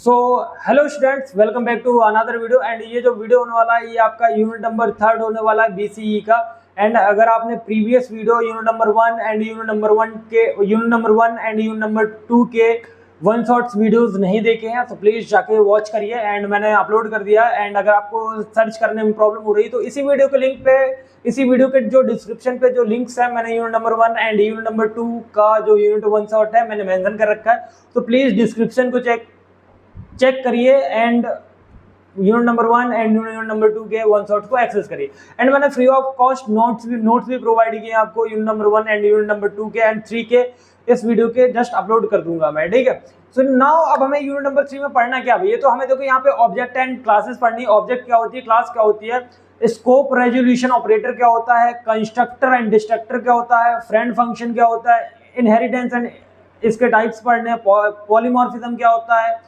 So hello students, welcome back to another video. And ये जो video होने वाला है ये आपका यूनिट नंबर 3 होने वाला है बीसीई का। एंड अगर आपने previous video unit number 1 and unit number 1 के unit number 1 and unit number 2 के वन शॉट्स वीडियोस नहीं देखे हैं तो प्लीज़ जाके वॉच करिए। एंड मैंने अपलोड कर दिया। एंड अगर आपको सर्च करने में प्रॉब्लम हो रही है तो इसी वीडियो के लिंक पे, इसी वीडियो के जो डिस्क्रिप्शन पे जो लिंक्स है, मैंने unit number 1 and unit number 2 का जो यूनिट वन शॉट है मैंने मेंशन कर रखा है। तो प्लीज़ डिस्क्रिप्शन को चेक करिए and unit number 1 and unit number 2 के वन शॉट्स को एक्सेस करिए। एंड मैंने फ्री ऑफ कॉस्ट नोट्स भी प्रोवाइड किए आपको unit number 1 and unit number 2 के एंड 3 के। इस वीडियो के जस्ट अपलोड कर दूंगा मैं, ठीक है। सो नाउ अब हमें यूनिट नंबर 3 में पढ़ना क्या है। तो हमें देखो यहाँ पे ऑब्जेक्ट एंड क्लासेस पढ़नी। ऑब्जेक्ट क्या होती है, क्लास क्या होती है, स्कोप रेजोल्यूशन ऑपरेटर क्या होता है, कंस्ट्रक्टर एंड डिस्ट्रक्टर क्या होता है, फ्रेंड फंक्शन क्या होता है, इनहेरिटेंस एंड इसके टाइप्स पढ़ने, पॉलीमॉर्फिज्म क्या होता है,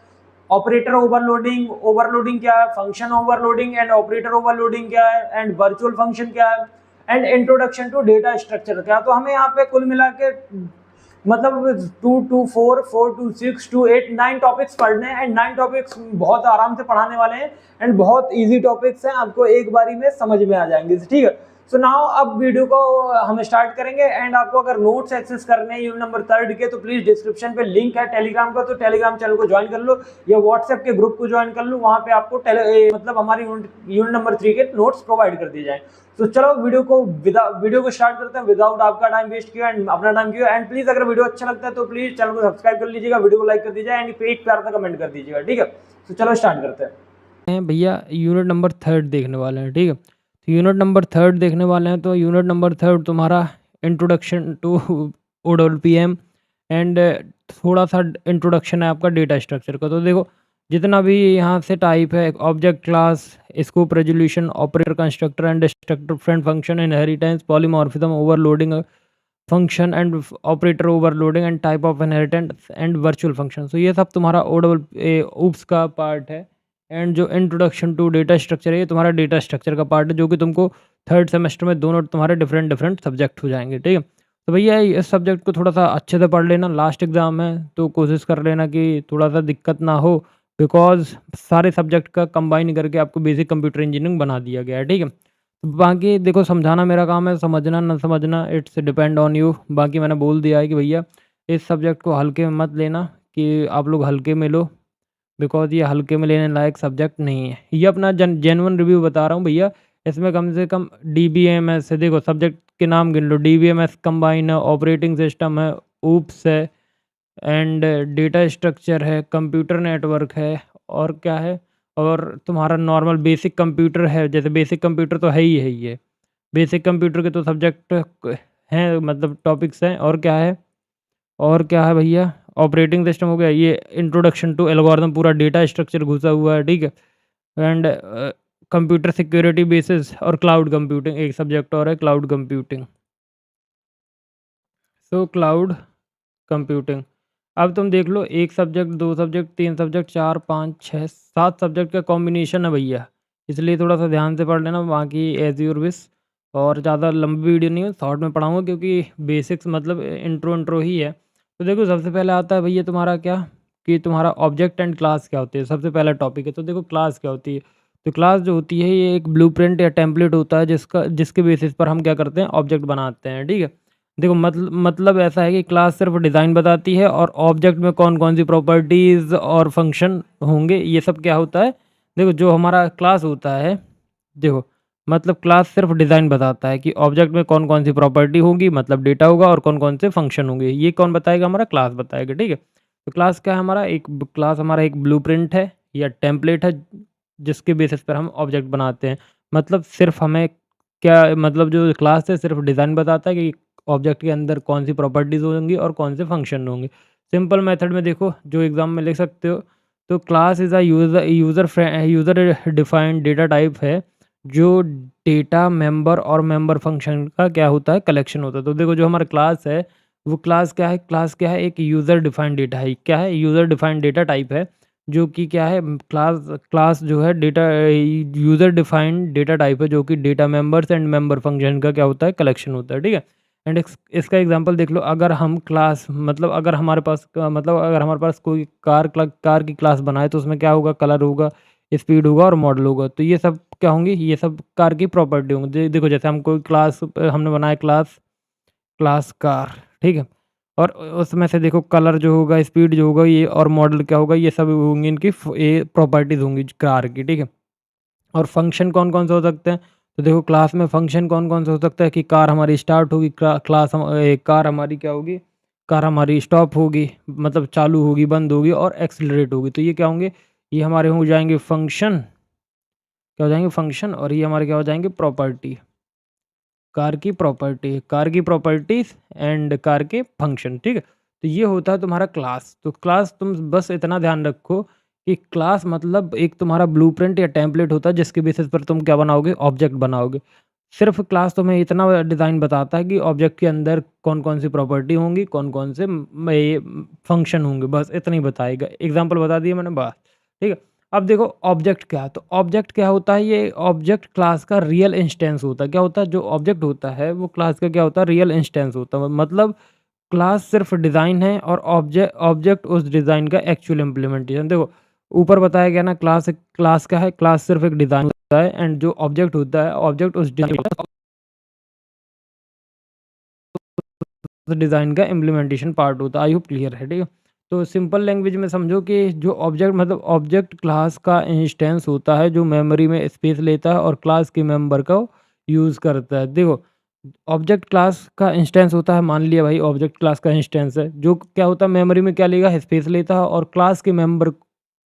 ऑपरेटर ओवरलोडिंग क्या है, function overloading and operator overloading क्या है, एंड वर्चुअल फंक्शन क्या है, and introduction to data structure क्या है। तो हमें यहाँ पे कुल मिला के मतलब 2 to 4, 4 to 6 to 8, 9 टॉपिक्स पढ़ने हैं। एंड 9 टॉपिक्स बहुत आराम से पढ़ाने वाले हैं एंड बहुत इजी टॉपिक्स हैं, आपको एक बारी में समझ में आ जाएंगे, ठीक है। सो नाउ अब वीडियो को हम स्टार्ट करेंगे। एंड आपको अगर नोट्स एक्सेस करने हैं यूनिट नंबर 3 के तो प्लीज डिस्क्रिप्शन पे लिंक है टेलीग्राम का, तो टेलीग्राम चैनल को ज्वाइन कर लो या व्हाट्सएप के ग्रुप को ज्वाइन कर लो। वहां पे आपको मतलब हमारी यूनिट नंबर 3 के नोट्स प्रोवाइड कर दिए जाए। तो चलो वीडियो को स्टार्ट करते हैं विदाउट आपका टाइम वेस्ट किया एंड अपना टाइम किया। एंड प्लीज अगर वीडियो अच्छा लगता है तो प्लीज चैनल को सब्सक्राइब कर लीजिएगा, वीडियो को लाइक कर दीजिएगा एंड एक प्यार सा कमेंट कर दीजिएगा, ठीक है। तो चलो स्टार्ट करते हैं भैया। यूनिट नंबर 3 देखने वाले हैं, ठीक है। तो यूनिट नंबर 3 देखने वाले हैं तो यूनिट नंबर 3 तुम्हारा इंट्रोडक्शन टू OWPM एंड थोड़ा सा इंट्रोडक्शन है आपका डेटा स्ट्रक्चर का। तो देखो जितना भी यहाँ से टाइप है, object, class, scope, resolution, operator, constructor and destructor, friend function, inheritance, polymorphism, overloading function and operator overloading and type of inheritance and virtual function. तो ये सब तुम्हारा OWPS का पार्ट है। एंड जो इंट्रोडक्शन टू डेटा स्ट्रक्चर है ये तुम्हारा डेटा स्ट्रक्चर का पार्ट है, जो कि तुमको 3rd सेमेस्टर में दोनों तुम्हारे डिफरेंट सब्जेक्ट हो जाएंगे, ठीक है। तो भैया इस सब्जेक्ट को थोड़ा सा अच्छे से पढ़ लेना, लास्ट एग्जाम है तो कोशिश कर लेना कि थोड़ा सा दिक्कत ना हो, बिकॉज सारे सब्जेक्ट का कंबाइन करके आपको बेसिक कंप्यूटर इंजीनियरिंग बना दिया गया है, ठीक है। तो बाकी देखो समझाना मेरा काम है, समझना ना समझना इट्स डिपेंड ऑन यू। बाकी मैंने बोल दिया है कि भैया इस सब्जेक्ट को हल्के में मत लेना, कि आप लोग हल्के में लो, बिकॉज़ ये हल्के में लेने लायक सब्जेक्ट नहीं है। ये अपना जेन्युइन रिव्यू बता रहा हूँ भैया। इसमें कम से कम डीबीएमएस है, देखो सब्जेक्ट के नाम गिन लो, डीबीएमएस कंबाइन है, ऑपरेटिंग सिस्टम है, ऊप्स है एंड डेटा स्ट्रक्चर है, कंप्यूटर नेटवर्क है, और क्या है, और तुम्हारा नॉर्मल बेसिक कंप्यूटर है। जैसे बेसिक कंप्यूटर तो है ही है ये, बेसिक कंप्यूटर के तो सब्जेक्ट हैं, मतलब टॉपिक्स हैं। और क्या है भैया, ऑपरेटिंग सिस्टम हो गया, ये इंट्रोडक्शन टू एल्गोरिथम, पूरा डेटा स्ट्रक्चर घुसा हुआ है, ठीक है। एंड कंप्यूटर सिक्योरिटी बेसिस और क्लाउड कंप्यूटिंग एक सब्जेक्ट और है, cloud computing. So cloud computing, अब तुम देख लो, एक सब्जेक्ट, दो सब्जेक्ट, तीन सब्जेक्ट, 4, 5, 6, 7 सब्जेक्ट का कॉम्बिनेशन है भैया, इसलिए थोड़ा सा ध्यान से पढ़ लेना। बाकी एज यूर विश, और ज़्यादा लंबी वीडियो नहीं है, शॉर्ट में पढ़ाऊँगा क्योंकि बेसिक्स मतलब इंट्रो ही है। तो देखो सबसे पहले आता है भैया तुम्हारा क्या, कि तुम्हारा ऑब्जेक्ट एंड क्लास क्या होती है, सबसे पहला टॉपिक है। तो देखो क्लास क्या होती है। तो क्लास जो होती है ये एक ब्लूप्रिंट या टेम्पलेट होता है जिसके बेसिस पर हम क्या करते हैं, ऑब्जेक्ट बनाते हैं, ठीक है। देखो मतलब ऐसा है कि क्लास सिर्फ डिज़ाइन बताती है, और ऑब्जेक्ट में कौन कौन सी प्रॉपर्टीज़ और फंक्शन होंगे ये सब क्या होता है। देखो जो हमारा क्लास होता है, देखो मतलब क्लास सिर्फ डिज़ाइन बताता है कि ऑब्जेक्ट में कौन कौन सी प्रॉपर्टी होगी, मतलब डेटा होगा, और कौन कौन से फंक्शन होंगे, ये कौन बताएगा, हमारा क्लास बताएगा, ठीक है। तो क्लास क्या है, हमारा एक ब्लूप्रिंट है या टेम्पलेट है, जिसके बेसिस पर हम ऑब्जेक्ट बनाते हैं। मतलब सिर्फ हमें क्या, मतलब जो क्लास है सिर्फ डिज़ाइन बताता है कि ऑब्जेक्ट के अंदर कौन सी प्रॉपर्टीज़ होंगी और कौन से फंक्शन होंगे। सिंपल मेथड में देखो जो एग्ज़ाम में लिख सकते हो, तो class is a user defined data type है, जो डेटा मेंबर और मेंबर फंक्शन का क्या होता है, कलेक्शन होता है। तो देखो जो हमारा क्लास है वो क्लास क्या है, एक यूज़र डिफाइंड डेटा है। क्या है, यूज़र डिफाइंड डेटा टाइप है, जो कि क्या है, क्लास क्लास जो है data user defined data type है, जो कि data members and member function का क्या होता है, कलेक्शन होता है, ठीक है। एंड इसका एग्जांपल देख लो, अगर हम क्लास मतलब अगर हमारे पास कोई कार की क्लास बनाए तो उसमें क्या होगा, कलर होगा, स्पीड होगा और मॉडल होगा। तो ये सब क्या होंगी, ये सब कार की प्रॉपर्टी होंगी। देखो जैसे हम कोई क्लास हमने बनाया क्लास कार, ठीक है, और उसमें से देखो कलर जो होगा, स्पीड जो होगा, ये और मॉडल क्या होगा, ये सब होंगी इनकी ये प्रॉपर्टीज होंगी कार की, ठीक है। और फंक्शन कौन कौन से हो सकते हैं, तो देखो क्लास में फंक्शन कौन कौन से हो सकता है कि कार हमारी स्टार्ट होगी, कार हमारी क्या होगी, कार हमारी स्टॉप होगी, मतलब चालू होगी, बंद होगी और एक्सीलरेट होगी। तो ये क्या होंगे, ये हमारे हो जाएंगे फंक्शन, क्या हो जाएंगे फंक्शन, और ये हमारे क्या हो जाएंगे प्रॉपर्टी, कार की प्रॉपर्टीज एंड कार के फंक्शन, ठीक है। तो ये होता है तुम्हारा क्लास। तो क्लास तुम बस इतना ध्यान रखो कि क्लास मतलब एक तुम्हारा ब्लूप्रिंट या टेम्पलेट होता है जिसके बेसिस पर तुम क्या बनाओगे, ऑब्जेक्ट बनाओगे। सिर्फ क्लास तुम्हें इतना डिज़ाइन बताता है कि ऑब्जेक्ट के अंदर कौन कौन सी प्रॉपर्टी होंगी, कौन कौन से ये फंक्शन होंगे, बस इतना ही बताएगा। एग्जाम्पल बता दिया मैंने, बस, ठीक है। अब देखो ऑब्जेक्ट क्या है, तो ऑब्जेक्ट क्या होता है, ये ऑब्जेक्ट क्लास का रियल इंस्टेंस होता है। क्या होता है, जो ऑब्जेक्ट होता है वो क्लास का क्या होता है, रियल इंस्टेंस होता है। मतलब क्लास सिर्फ डिज़ाइन है और ऑब्जेक्ट ऑब्जेक्ट उस डिज़ाइन का एक्चुअल इम्प्लीमेंटेशन। देखो ऊपर बताया गया ना, क्लास क्या है, क्लास सिर्फ एक डिज़ाइन होता है, एंड जो ऑब्जेक्ट होता है, ऑब्जेक्ट उस डिज़ाइन का इम्प्लीमेंटेशन पार्ट होता है। आई होप क्लियर है, ठीक है। तो सिंपल लैंग्वेज में समझो कि जो ऑब्जेक्ट मतलब ऑब्जेक्ट क्लास का इंस्टेंस होता है जो मेमोरी में स्पेस लेता है और क्लास के मेंबर का यूज़ करता है। देखो ऑब्जेक्ट क्लास का इंस्टेंस होता है, मान लिया भाई ऑब्जेक्ट क्लास का इंस्टेंस है, जो क्या होता है मेमोरी में क्या लेगा, स्पेस लेता है और क्लास के मेंबर,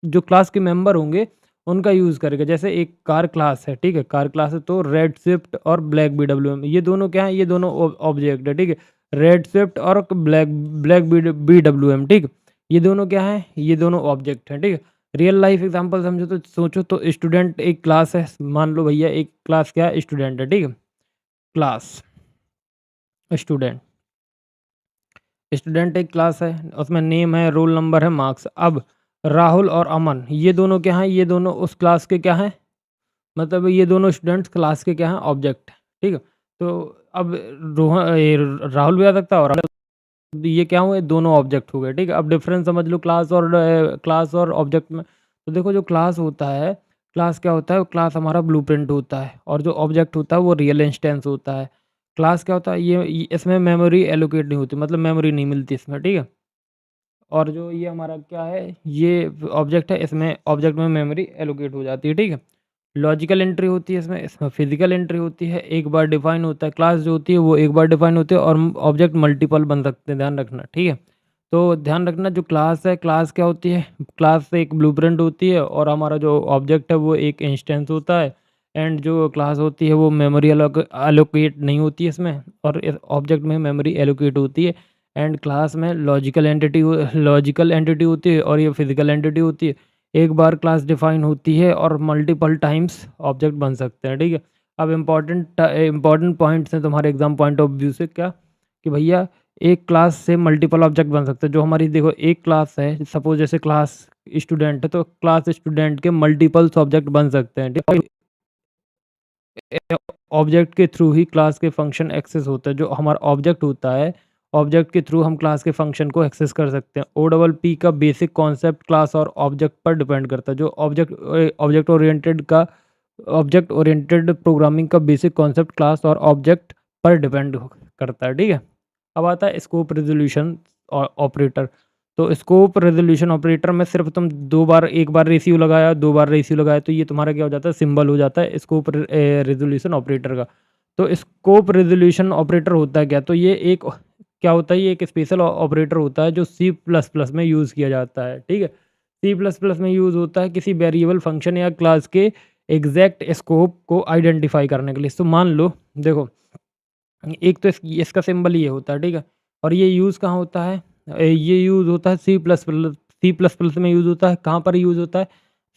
जो क्लास के मेंबर होंगे उनका यूज़ करेगा। जैसे एक कार क्लास है, ठीक है, कार क्लास है तो रेड स्विफ्ट और ब्लैक BWM, ये दोनों क्या है, ये दोनों ऑब्जेक्ट है, ठीक है। रेड स्विफ्ट और ब्लैक ब्लैक BWM, ठीक है, ये दोनों क्या है, ये दोनों ऑब्जेक्ट हैं, ठीक है। रियल लाइफ एग्जांपल समझो तो सोचो, तो स्टूडेंट एक क्लास है, मान लो भैया एक क्लास क्या है, स्टूडेंट है, ठीक है। क्लास स्टूडेंट, स्टूडेंट एक क्लास है, उसमें नेम है, रोल नंबर है, मार्क्स। अब राहुल और अमन ये दोनों क्या हैं, ये दोनों उस क्लास के क्या हैं, मतलब ये दोनों स्टूडेंट्स क्लास के क्या हैं, ऑब्जेक्ट, ठीक है। तो अब राहुल भी आ सकता है और ये क्या हुए, दोनों ऑब्जेक्ट हो गए, ठीक है। अब डिफरेंस समझ लो क्लास और ऑब्जेक्ट में। तो देखो जो क्लास होता है, क्लास क्या होता है, क्लास हमारा ब्लूप्रिंट होता है और जो ऑब्जेक्ट होता है वो रियल इंस्टेंस होता है। क्लास क्या होता है, ये इसमें मेमोरी एलोकेट नहीं होती, मतलब मेमोरी नहीं मिलती इसमें, ठीक है। और जो ये हमारा क्या है, ये ऑब्जेक्ट है, इसमें ऑब्जेक्ट में मेमोरी एलोकेट हो जाती है, ठीक है। लॉजिकल एंट्री होती है इसमें, इसमें फिजिकल एंट्री होती है। एक बार डिफाइन होता है, क्लास जो होती है वो एक बार डिफाइन होती है और ऑब्जेक्ट मल्टीपल बन सकते हैं, ध्यान रखना, ठीक है। तो ध्यान रखना जो क्लास है, क्लास क्या होती है, क्लास से एक ब्लूप्रिंट होती है और हमारा जो ऑब्जेक्ट है वो एक इंस्टेंस होता है। एंड जो क्लास होती है वो मेमोरी एलोकेट नहीं होती है इसमें, और इस ऑब्जेक्ट में मेमोरी एलोकेट होती है। एंड क्लास में लॉजिकल एंटिटी होती है और ये फिजिकल एंटिटी होती है। एक बार क्लास डिफाइन होती है और मल्टीपल टाइम्स ऑब्जेक्ट बन सकते हैं, ठीक है। अब इम्पॉर्टेंट पॉइंट्स हैं तुम्हारे एग्जाम पॉइंट ऑफ व्यू से, क्या कि भैया एक क्लास से मल्टीपल ऑब्जेक्ट बन सकते हैं। जो हमारी देखो एक क्लास है, सपोज जैसे क्लास स्टूडेंट है तो क्लास स्टूडेंट के मल्टीपल्स ऑब्जेक्ट बन सकते हैं, ठीक है। ऑब्जेक्ट के थ्रू ही क्लास के फंक्शन एक्सेस होता है। जो हमारा ऑब्जेक्ट होता है, ऑब्जेक्ट के थ्रू हम क्लास के फंक्शन को एक्सेस कर सकते हैं। OPP का बेसिक कॉन्सेप्ट क्लास और ऑब्जेक्ट पर डिपेंड करता है। जो ऑब्जेक्ट ओरिएंटेड प्रोग्रामिंग का बेसिक कॉन्सेप्ट क्लास और ऑब्जेक्ट पर डिपेंड करता है, ठीक है। अब आता है स्कोप रेजोल्यूशन ऑपरेटर। तो स्कोप रेजोल्यूशन ऑपरेटर में सिर्फ तुम एक बार रेशियो लगाया, दो बार रेशियो लगाया तो ये तुम्हारा क्या हो जाता है, सिंबल हो जाता है स्कोप रेजोल्यूशन ऑपरेटर का। तो स्कोप रेजोल्यूशन ऑपरेटर होता है क्या, तो ये एक क्या होता है, ये एक स्पेशल ऑपरेटर होता है जो C++ में यूज़ किया जाता है, ठीक है। C++ में यूज़ होता है किसी वेरिएबल फंक्शन या क्लास के एग्जैक्ट स्कोप को आइडेंटिफाई करने के लिए। तो मान लो देखो एक तो इसका सिंबल ये होता है, ठीक है। और ये यूज़ कहाँ होता है, ये यूज़ होता है C++ में यूज़ होता है। कहाँ पर यूज़ होता है,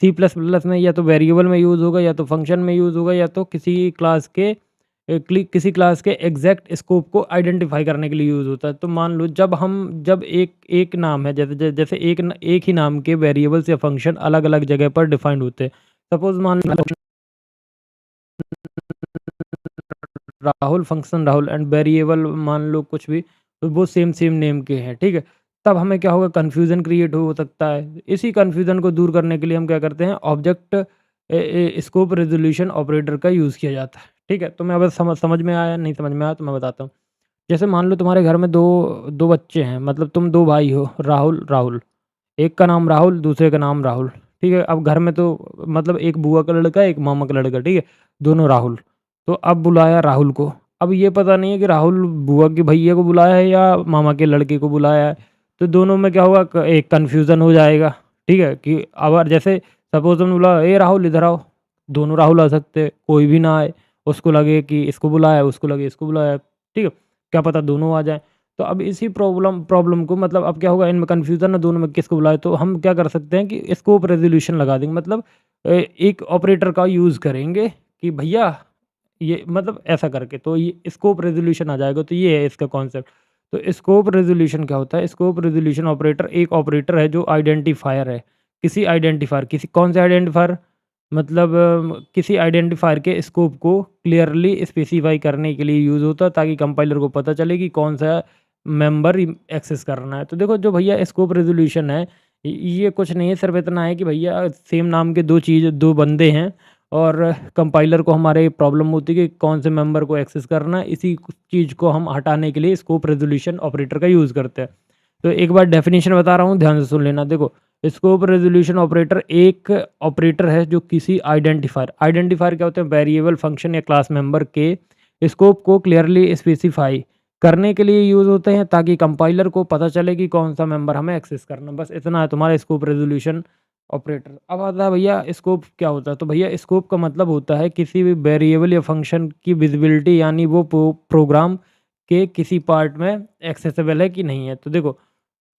C++ में या तो वेरिएबल में यूज़ होगा, या तो फंक्शन में यूज़ होगा, या तो किसी क्लास के एग्जैक्ट स्कोप को आइडेंटिफाई करने के लिए यूज़ होता है। तो मान लो जब एक नाम है, जैसे एक ही नाम के वेरिएबल्स या फंक्शन अलग अलग जगह पर डिफाइंड होते हैं। सपोज मान लो Rahul, function Rahul and variable मान लो कुछ भी, तो वो सेम नेम के हैं, ठीक है? तब हमें क्या होगा, कन्फ्यूज़न क्रिएट हो सकता है। इसी कन्फ्यूज़न को दूर करने के लिए हम क्या करते हैं, ऑब्जेक्ट स्कोप रेज़ोल्यूशन ऑपरेटर का यूज़ किया जाता है, ठीक है? तो मैं अब समझ में आया, नहीं समझ में आया तो मैं बताता हूँ। जैसे मान लो तुम्हारे घर में 2 बच्चे हैं, मतलब तुम 2 भाई हो, राहुल। एक का नाम राहुल, दूसरे का नाम राहुल, ठीक है? अब घर में तो मतलब एक बुआ का लड़का, एक मामा का लड़का, ठीक है? दोनों राहुल। तो अब बुलाया राहुल को, अब ये पता नहीं है कि राहुल बुआ के भैया को बुलाया है या मामा के लड़के को बुलाया है, तो दोनों में क्या होगा, एक कन्फ्यूज़न हो जाएगा, ठीक है? कि अब जैसे सपोज़ तुमने बोला, "ए राहुल इधर आओ", दोनों राहुल आ सकते हैं, कोई भी ना आए, उसको लगे कि इसको बुलाया, उसको लगे इसको बुलाया, ठीक है? क्या पता दोनों आ जाएँ। तो अब इसी प्रॉब्लम को मतलब अब क्या होगा, इनमें कन्फ्यूज़न है दोनों में किसको बुलाएँ, तो हम क्या कर सकते हैं कि स्कोप रेज़ोल्यूशन लगा देंगे, मतलब एक ऑपरेटर का यूज़ करेंगे कि भैया ये मतलब ऐसा करके, तो ये स्कोप रेज़ोल्यूशन आ जाएगा, तो ये है इसका कॉन्सेप्ट। तो स्कोप रेज़ोल्यूशन क्या होता है? स्कोप रेज़ोल्यूशन ऑपरेटर एक ऑपरेटर है जो आइडेंटिफ़ायर है। किसी कौन से आइडेंटिफ़ायर? मतलब किसी आइडेंटिफ़ायर के स्कोप को क्लियरली स्पेसिफ़ाई करने के लिए यूज़ होता है, ताकि कंपाइलर को पता चले कि कौन-सा मेंबर एक्सेस करना है। तो देखो जो भैया स्कोप रेज़ोल्यूशन है, ये कुछ नहीं है, सिर्फ़ इतना है कि भैया सेम नाम के 2 बंदे हैं और कंपाइलर को हमारे प्रॉब्लम होती है कि कौन से मेंबर को एक्सेस करना है, इसी चीज़ को हम हटाने के लिए स्कोप रेज़ोल्यूशन ऑपरेटर का यूज़ करते हैं। तो एक बार डेफ़िनिशन बता रहा हूँ, ध्यान से सुन लेना। देखो, स्कोप रेज़ोल्यूशन ऑपरेटर एक ऑपरेटर है जो किसी आइडेंटिफ़ायर क्या होते हैं? वेरिएबल, फ़ंक्शन या क्लास मेंबर के स्कोप को क्लियरली स्पेसिफ़ाई करने के लिए यूज़ होते हैं, ताकि कंपाइलर को पता चले कि कौन-सा मेंबर हमें एक्सेस करना है। बस इतना है तुम्हारा स्कोप रेज़ोल्यूशन ऑपरेटर। अब आता है भैया स्कोप क्या होता है? तो भैया स्कोप का मतलब होता है किसी भी वेरिएबल या फ़ंक्शन की विज़िबिलिटी, यानी वो प्रोग्राम के किसी पार्ट में एक्सेसिबल है कि नहीं है। तो देखो,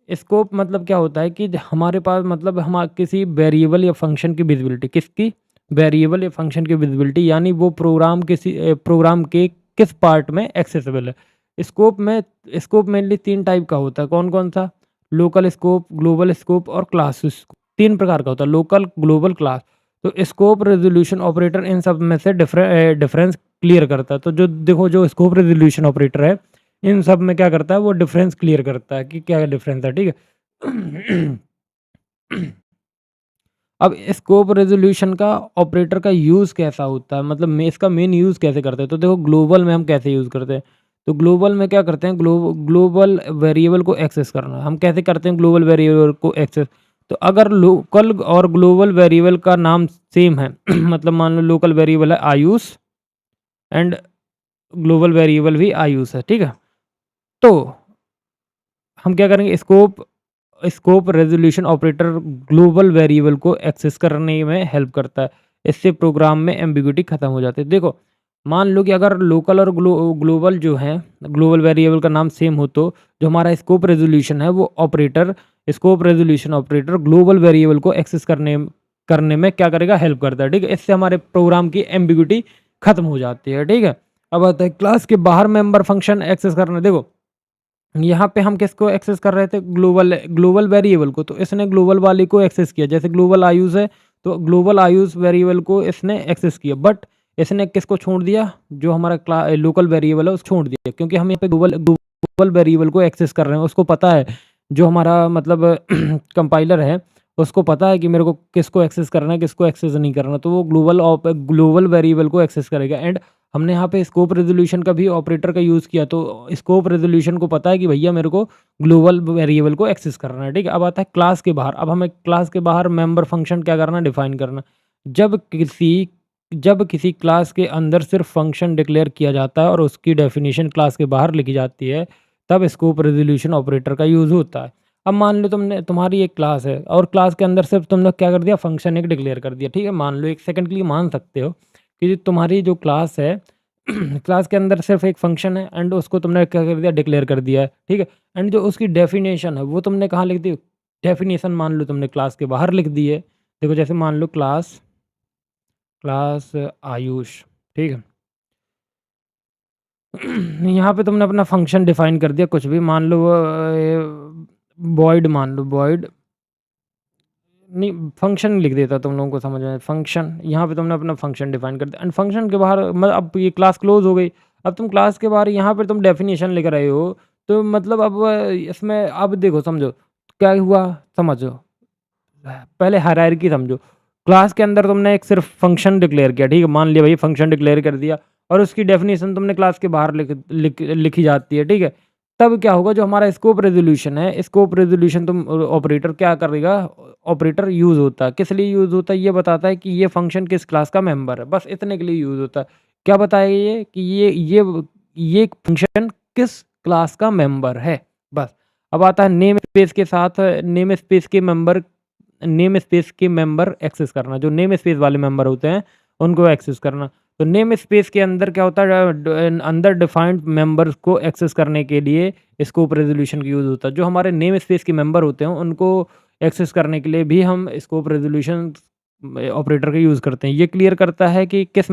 स्कोप मतलब क्या होता है कि हमारे पास मतलब हम किसी वेरिएबल या फंक्शन की विजिबिलिटी, किसकी? वेरिएबल या फंक्शन की विजिबिलिटी, यानी वो प्रोग्राम के किस पार्ट में एक्सेसिबल है। स्कोप मेनली 3 टाइप का होता है। कौन-कौन सा? लोकल स्कोप, ग्लोबल स्कोप और क्लास स्कोप। 3 प्रकार का होता है, लोकल, ग्लोबल, क्लास। तो स्कोप रेज़ोल्यूशन ऑपरेटर इन सब में से डिफरेंस क्लियर करता है। तो जो देखो, जो स्कोप रेज़ोल्यूशन ऑपरेटर है, इन सब में क्या करता है, वो डिफ़रेंस क्लियर करता है कि क्या डिफ़रेंस है, ठीक है? अब स्कोप रेज़ोल्यूशन का ऑपरेटर का यूज़ कैसा होता है, मतलब इसका मेन यूज़ कैसे करते हैं? तो देखो, ग्लोबल में हम कैसे यूज़ करते हैं? तो ग्लोबल में क्या करते हैं, ग्लोबल वेरिएबल को एक्सेस करना। हम कैसे करते हैं ग्लोबल वेरिएबल को एक्सेस? तो अगर लोकल और ग्लोबल वेरिएबल का नाम सेम है, मतलब मान लो लोकल वेरिएबल है आयुष एंड ग्लोबल वेरिएबल भी आयुष है, ठीक है? तो हम क्या करेंगे, scope resolution operator global variable को एक्सेस करने में हेल्प करता है। इससे प्रोग्राम में एम्बिग्यूटी खत्म हो जाती है। देखो, मान लो कि अगर लोकल और ग्लोबल जो हैं, ग्लोबल वेरिएबल का नाम सेम हो, तो जो हमारा स्कोप रेज़ोल्यूशन है, वो scope resolution operator global variable को एक्सेस करने में क्या करेगा, हेल्प करता है, ठीक है? इससे हमारे प्रोग्राम की एम्बिग्यूटी खत्म हो जाती है, ठीक है? अब आता है क्लास के बाहर मेंबर फंक्शन एक्सेस करना। देखो, यहाँ पे हम किसको एक्सेस कर रहे थे, ग्लोबल वेरिएबल को, तो इसने ग्लोबल वाले को एक्सेस किया। जैसे ग्लोबल आयुष है, तो ग्लोबल आयुष वेरिएबल को इसने एक्सेस किया, बट इसने किसको छोड़ दिया, जो हमारा लोकल वेरिएबल है उस छोड़ दिया, क्योंकि हम यहाँ पे ग्लोबल वेरिएबल को एक्सेस कर रहे हैं। उसको पता है, जो हमारा मतलब कंपाइलर है, उसको पता है कि मेरे को किसको एक्सेस करना है, किसको एक्सेस नहीं करना, तो वो ग्लोबल वेरिएबल को एक्सेस करेगा। एंड हमने यहाँ पे स्कोप रेज़ोल्यूशन का भी ऑपरेटर का यूज़ किया, तो स्कोप रेज़ोल्यूशन को पता है कि भैया मेरे को ग्लोबल वेरिएबल को एक्सेस करना है, ठीक है? अब आता है क्लास के बाहर। अब हमें क्लास के बाहर मेंबर फंक्शन क्या करना है, डिफाइन करना। जब किसी क्लास के अंदर सिर्फ फंक्शन डिक्लेयर किया जाता है और उसकी डेफिनेशन क्लास के बाहर लिखी जाती है, तब स्कोप रेज़ोल्यूशन ऑपरेटर का यूज़ होता है। अब मान लो तुम्हारी एक क्लास है और क्लास के अंदर सिर्फ तुमने क्या कर दिया, फंक्शन एक डिक्लेयर कर दिया, ठीक है? मान लो, 1 सेकंड के लिए मान सकते हो कि तुम्हारी जो क्लास है, क्लास के अंदर सिर्फ एक फंक्शन है एंड उसको तुमने क्या कर दिया, डिक्लेयर कर दिया है, ठीक है? एंड जो उसकी डेफिनेशन है, वो तुमने कहाँ लिख दी? डेफिनेशन मान लो तुमने क्लास के बाहर लिख दी है। देखो, जैसे मान लो क्लास क्लास आयुष, ठीक है? यहाँ पे तुमने अपना फंक्शन डिफाइन कर दिया, कुछ भी मान लो, वॉइड मान लो, वॉइड नहीं, फंक्शन लिख देता तुम लोगों को समझ में, फंक्शन। यहाँ पे तुमने अपना फंक्शन डिफाइन कर दिया एंड फंक्शन के बाहर मतलब अब ये क्लास क्लोज हो गई। अब तुम क्लास के बाहर यहाँ पे तुम डेफिनेशन लिख रहे हो, तो मतलब अब इसमें अब देखो समझो, क्या हुआ समझो। पहले हायरार्की समझो। क्लास के अंदर तुमने एक सिर्फ फंक्शन डिक्लेयर किया, ठीक है? मान लिया भई फंक्शन डिक्लेयर कर दिया और उसकी डेफिनिशन तुमने क्लास के बाहर लिखी जाती है, ठीक है? तब क्या होगा, जो हमारा स्कोप रेज़ोल्यूशन है, स्कोप रेज़ोल्यूशन तुम ऑपरेटर क्या करेगा, ऑपरेटर यूज़ होता है। किस लिए यूज़ होता है? ये बताता है कि ये फंक्शन किस क्लास का मेंबर है, बस इतने के लिए यूज़ होता है। क्या बताया ये कि ये फंक्शन किस क्लास का मेंबर है, बस। अब आता है नेम स्पेस के साथ, नेम स्पेस के मेंबर एक्सेस करना, जो नेम स्पेस वाले मेंबर होते हैं उनको एक्सेस करना। तो नेम स्पेस के अंदर क्या होता है, अंदर डिफाइंड मेंबर्स को एक्सेस करने के लिए स्कोप रेजोल्यूशन का यूज़ होता है। जो हमारे नेम स्पेस के मेंबर होते हैं उनको एक्सेस करने के लिए भी हम स्कोप रेजोल्यूशन ऑपरेटर का यूज़ करते हैं। ये क्लियर करता है कि किस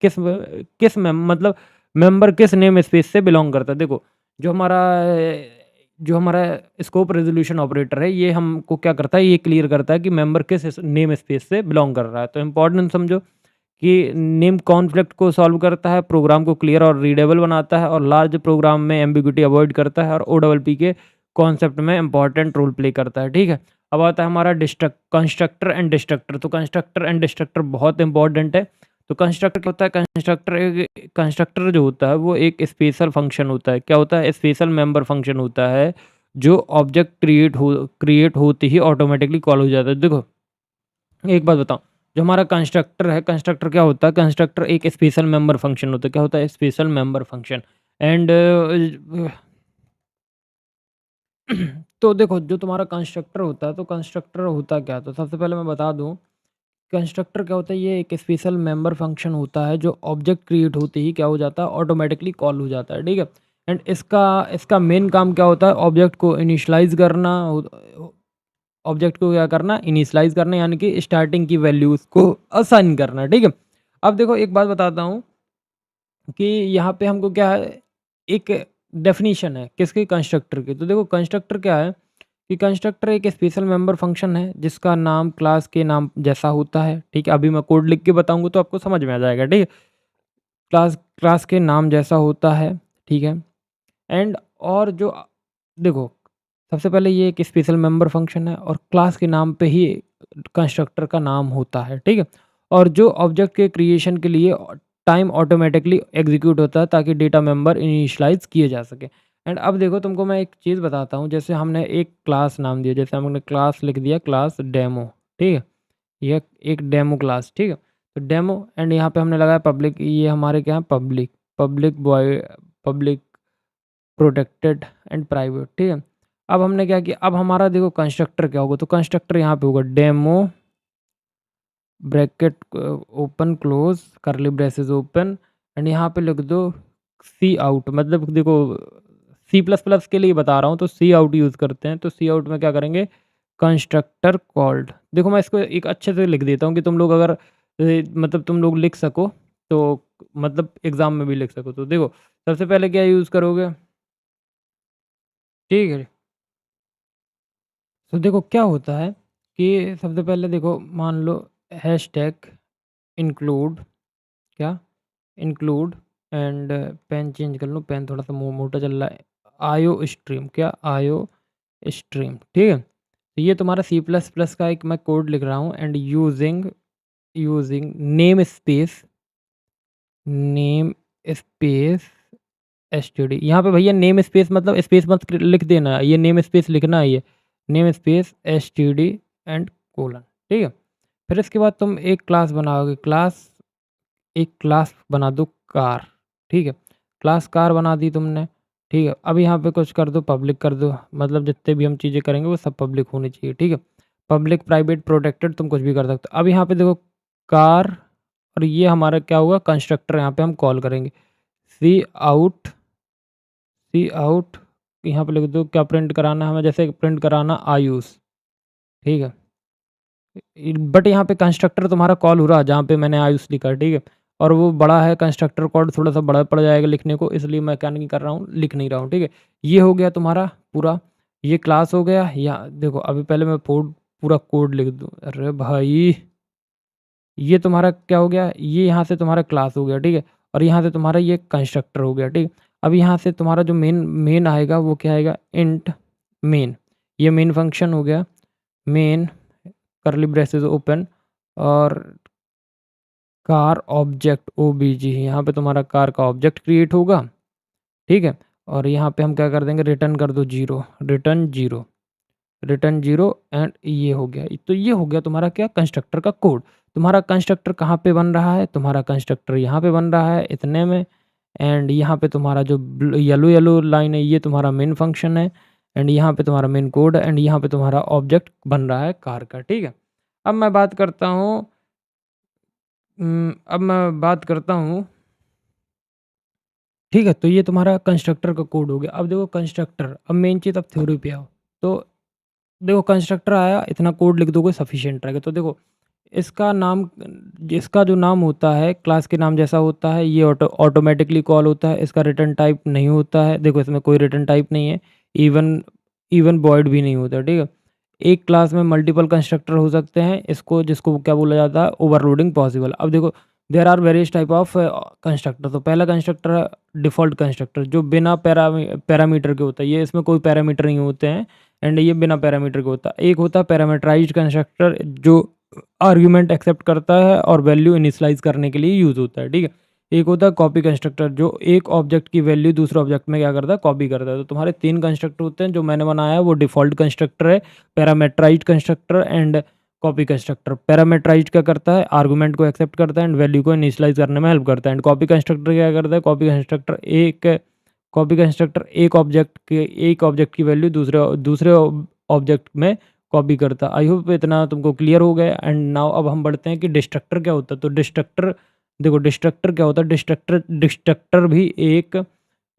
किस मतलब मेंबर किस नेम स्पेस से बिलोंग करता है। देखो, जो हमारा जो हमारा स्कोप रेज़ोल्यूशन ऑपरेटर है, ये हमको क्या करता है, ये क्लियर करता है कि मेंबर किस नेम स्पेस से बिलोंग कर रहा है। तो इम्पोर्टेंट समझो कि नेम कॉन्फ्लिक्ट को सॉल्व करता है, प्रोग्राम को क्लियर और रीडेबल बनाता है और लार्ज प्रोग्राम में एम्बिग्यूटी अवॉइड करता है और OOP के कॉन्सेप्ट में इंपॉर्टेंट रोल प्ले करता है, ठीक है? अब आता है हमारा कंस्ट्रक्टर एंड डिस्ट्रक्टर। तो कंस्ट्रक्टर एंड डिस्ट्रक्टर बहुत इंपॉर्टेंट है। तो कंस्ट्रक्टर क्या होता है? कंस्ट्रक्टर जो होता है वो एक स्पेशल फंक्शन होता है। क्या होता है? स्पेशल मेंबर फंक्शन होता है, जो ऑब्जेक्ट क्रिएट होते ही ऑटोमेटिकली कॉल हो जाता है। देखो, एक बात बताऊँ, जो हमारा कंस्ट्रक्टर है, कंस्ट्रक्टर क्या होता है? कंस्ट्रक्टर एक स्पेशल मेंबर फंक्शन होता है। क्या होता है? Special member function. एंड तो देखो, जो तुम्हारा कंस्ट्रक्टर होता है, तो कंस्ट्रक्टर होता क्या है? तो सबसे पहले मैं बता दूँ, कंस्ट्रक्टर क्या होता है? ये एक स्पेशल मेंबर फंक्शन होता है, जो ऑब्जेक्ट क्रिएट होते ही क्या हो जाता है? ऑटोमेटिकली कॉल हो जाता है, ठीक है? एंड इसका इसका मेन काम क्या होता है? ऑब्जेक्ट को इनिशियलाइज़ करना, ऑब्जेक्ट को क्या करना? इनिशियलाइज़ करना, यानी कि स्टार्टिंग की वैल्यूज़ को असाइन करना, ठीक है? अब देखो, एक बात बताता हूँ कि यहाँ पे हमको क्या है, एक डेफ़िनिशन है किसकी? कंस्ट्रक्टर की। तो देखो, कंस्ट्रक्टर क्या है कि कंस्ट्रक्टर एक स्पेशल मेंबर फंक्शन है, जिसका नाम क्लास के नाम जैसा होता है, ठीक है? अभी मैं कोड लिख के बताऊँगा तो आपको समझ में आ जाएगा, ठीक है? क्लास क्लास के नाम जैसा होता है, ठीक है? एंड और जो देखो, सबसे पहले ये एक स्पेशल मेंबर फंक्शन है और क्लास के नाम पे ही कंस्ट्रक्टर का नाम होता है, ठीक है? और जो ऑब्जेक्ट के क्रिएशन के लिए टाइम ऑटोमेटिकली एग्जीक्यूट होता है, ताकि डेटा मेंबर इनिशियलाइज़ किए जा सके। एंड अब देखो, तुमको मैं एक चीज़ बताता हूँ, जैसे हमने एक क्लास नाम दिया, जैसे हमने क्लास लिख दिया, क्लास डेमो, ठीक है? ये एक डेमो क्लास, ठीक है? तो डेमो, एंड यहाँ पे हमने लगाया पब्लिक, ये हमारे क्या है? Public, public protected and private, ठीक है? अब हमने क्या किया, अब हमारा देखो कंस्ट्रक्टर क्या होगा, तो कंस्ट्रक्टर यहाँ पे होगा demo, bracket open close, curly braces open, and यहाँ पे लिख दो सी आउट। मतलब देखो, सी प्लस प्लस के लिए बता रहा हूँ, तो सी आउट यूज़ करते हैं। तो सी आउट में क्या करेंगे? Constructor called. देखो, मैं इसको एक अच्छे से लिख देता हूँ कि तुम लोग अगर मतलब तुम लोग लिख सको, तो मतलब एग्ज़ाम में भी लिख सको। तो देखो, सबसे पहले क्या यूज़ करोगे, ठीक है? तो देखो क्या होता है कि सबसे पहले देखो, मान लो हैशटैग इंक्लूड, क्या? इंक्लूड, एंड पेन चेंज कर लो, पेन थोड़ा सा मोटा चल रहा है। आयो स्ट्रीम, क्या? आयो स्ट्रीम, ठीक है? तो ये तुम्हारा सी प्लस प्लस का एक मैं कोड लिख रहा हूँ। And using using name space STD. यहाँ पे भैया नेम स्पेस मतलब स्पेस मत लिख देना, ये नेम स्पेस लिखना है, ये name space STD and colon, ठीक है? फिर इसके बाद तुम एक क्लास बनाओगे, एक क्लास बना दो कार, ठीक है? क्लास कार बना दी तुमने, ठीक है? अब यहाँ पे कुछ कर दो, पब्लिक कर दो, मतलब जितने भी हम चीज़ें करेंगे वो सब पब्लिक होनी चाहिए, ठीक है? पब्लिक, प्राइवेट, प्रोटेक्टेड, तुम कुछ भी कर सकते हो। अब यहाँ पे देखो, कार, और ये हमारा क्या हुआ? कंस्ट्रक्टर, यहाँ पे हम कॉल करेंगे सी आउट, यहाँ पे लिख दो क्या प्रिंट कराना है हमें, जैसे प्रिंट कराना आयुष, ठीक है? बट यहाँ पे कंस्ट्रक्टर तुम्हारा कॉल हो रहा है जहाँ पे मैंने आयुष लिखा है, ठीक है? और वो बड़ा है, कंस्ट्रक्टर कोड थोड़ा सा बड़ा पड़ जाएगा लिखने को, इसलिए मैं क्या नहीं कर रहा हूँ, लिख नहीं रहा हूँ, ठीक है? ये हो गया तुम्हारा पूरा, ये क्लास हो गया। या देखो, अभी पहले मैं पूरा कोड लिख दूँ, अरे भाई, ये तुम्हारा क्या हो गया? ये यहाँ से तुम्हारा क्लास हो गया, ठीक है? और यहाँ से तुम्हारा ये कंस्ट्रक्टर हो गया, ठीक। अब यहाँ से तुम्हारा जो मेन आएगा वो क्या आएगा, इंट मेन, ये मेन फंक्शन हो गया, मेन कर्ली ब्रेसेस ओपन और कार ऑब्जेक्ट ओबीजी, यहाँ पे तुम्हारा कार का ऑब्जेक्ट क्रिएट होगा, ठीक है। और यहाँ पे हम क्या कर देंगे, रिटर्न कर दो 0, रिटर्न 0, रिटर्न 0 एंड ये हो गया। तो ये हो गया तुम्हारा क्या, कंस्ट्रक्टर का कोड। तुम्हारा कंस्ट्रक्टर कहाँ पे बन रहा है, तुम्हारा कंस्ट्रक्टर यहाँ पे बन रहा है इतने में, एंड यहाँ पे तुम्हारा जो येलो लाइन है ये तुम्हारा मेन फंक्शन है, एंड यहाँ पे तुम्हारा मेन कोड है, एंड यहाँ पे तुम्हारा ऑब्जेक्ट बन रहा है कार का, ठीक है। अब मैं बात करता हूँ ठीक है। तो ये तुम्हारा कंस्ट्रक्टर का कोड हो गया। अब देखो कंस्ट्रक्टर, अब मेन चीज़, अब थ्योरी पे आओ। तो देखो कंस्ट्रक्टर आया, इतना कोड लिख दोगे सफिशिएंट रहेगा। तो देखो इसका जो नाम होता है क्लास के नाम जैसा होता है, ये ऑटोमेटिकली कॉल होता है। इसका रिटर्न टाइप नहीं होता है, देखो इसमें कोई रिटर्न टाइप नहीं है, इवन वॉइड भी नहीं होता, ठीक है। एक क्लास में मल्टीपल कंस्ट्रक्टर हो सकते हैं, जिसको क्या बोला जाता है, ओवरलोडिंग पॉसिबल। अब देखो there are various type of constructor. तो पहला कंस्ट्रक्टर है डिफ़ॉल्ट कंस्ट्रक्टर, जो बिना पैरामीटर के होता है, ये इसमें कोई पैरामीटर नहीं होते हैं, एंड ये बिना पैरामीटर के होता है। एक होता है पैरामीटराइज्ड कंस्ट्रक्टर, जो आर्ग्यूमेंट एक्सेप्ट करता है और वैल्यू इनिशियलाइज करने के लिए यूज़ होता है, ठीक है। एक होता है कॉपी कंस्ट्रक्टर, जो एक ऑब्जेक्ट की वैल्यू दूसरे ऑब्जेक्ट में क्या करता है, कॉपी करता है। तो तुम्हारे 3 कंस्ट्रक्टर होते हैं, जो मैंने बनाया है वो डिफ़ॉल्ट कंस्ट्रक्टर है, parameterised constructor and copy constructor. Parameterised क्या करता है, आर्गुमेंट को एक्सेप्ट करता है एंड वैल्यू को इनिशियलाइज करने में हेल्प करता है। एंड कॉपी कंस्ट्रक्टर क्या करता है, कॉपी कंस्ट्रक्टर एक ऑब्जेक्ट की वैल्यू दूसरे ऑब्जेक्ट में कॉपी करता है। आई होप इतना तुमको क्लियर हो गया। एंड नाउ अब हम बढ़ते हैं कि डिस्ट्रक्टर क्या होता है। तो डिस्ट्रक्टर, देखो डिस्ट्रक्टर क्या होता है, डिस्ट्रक्टर भी एक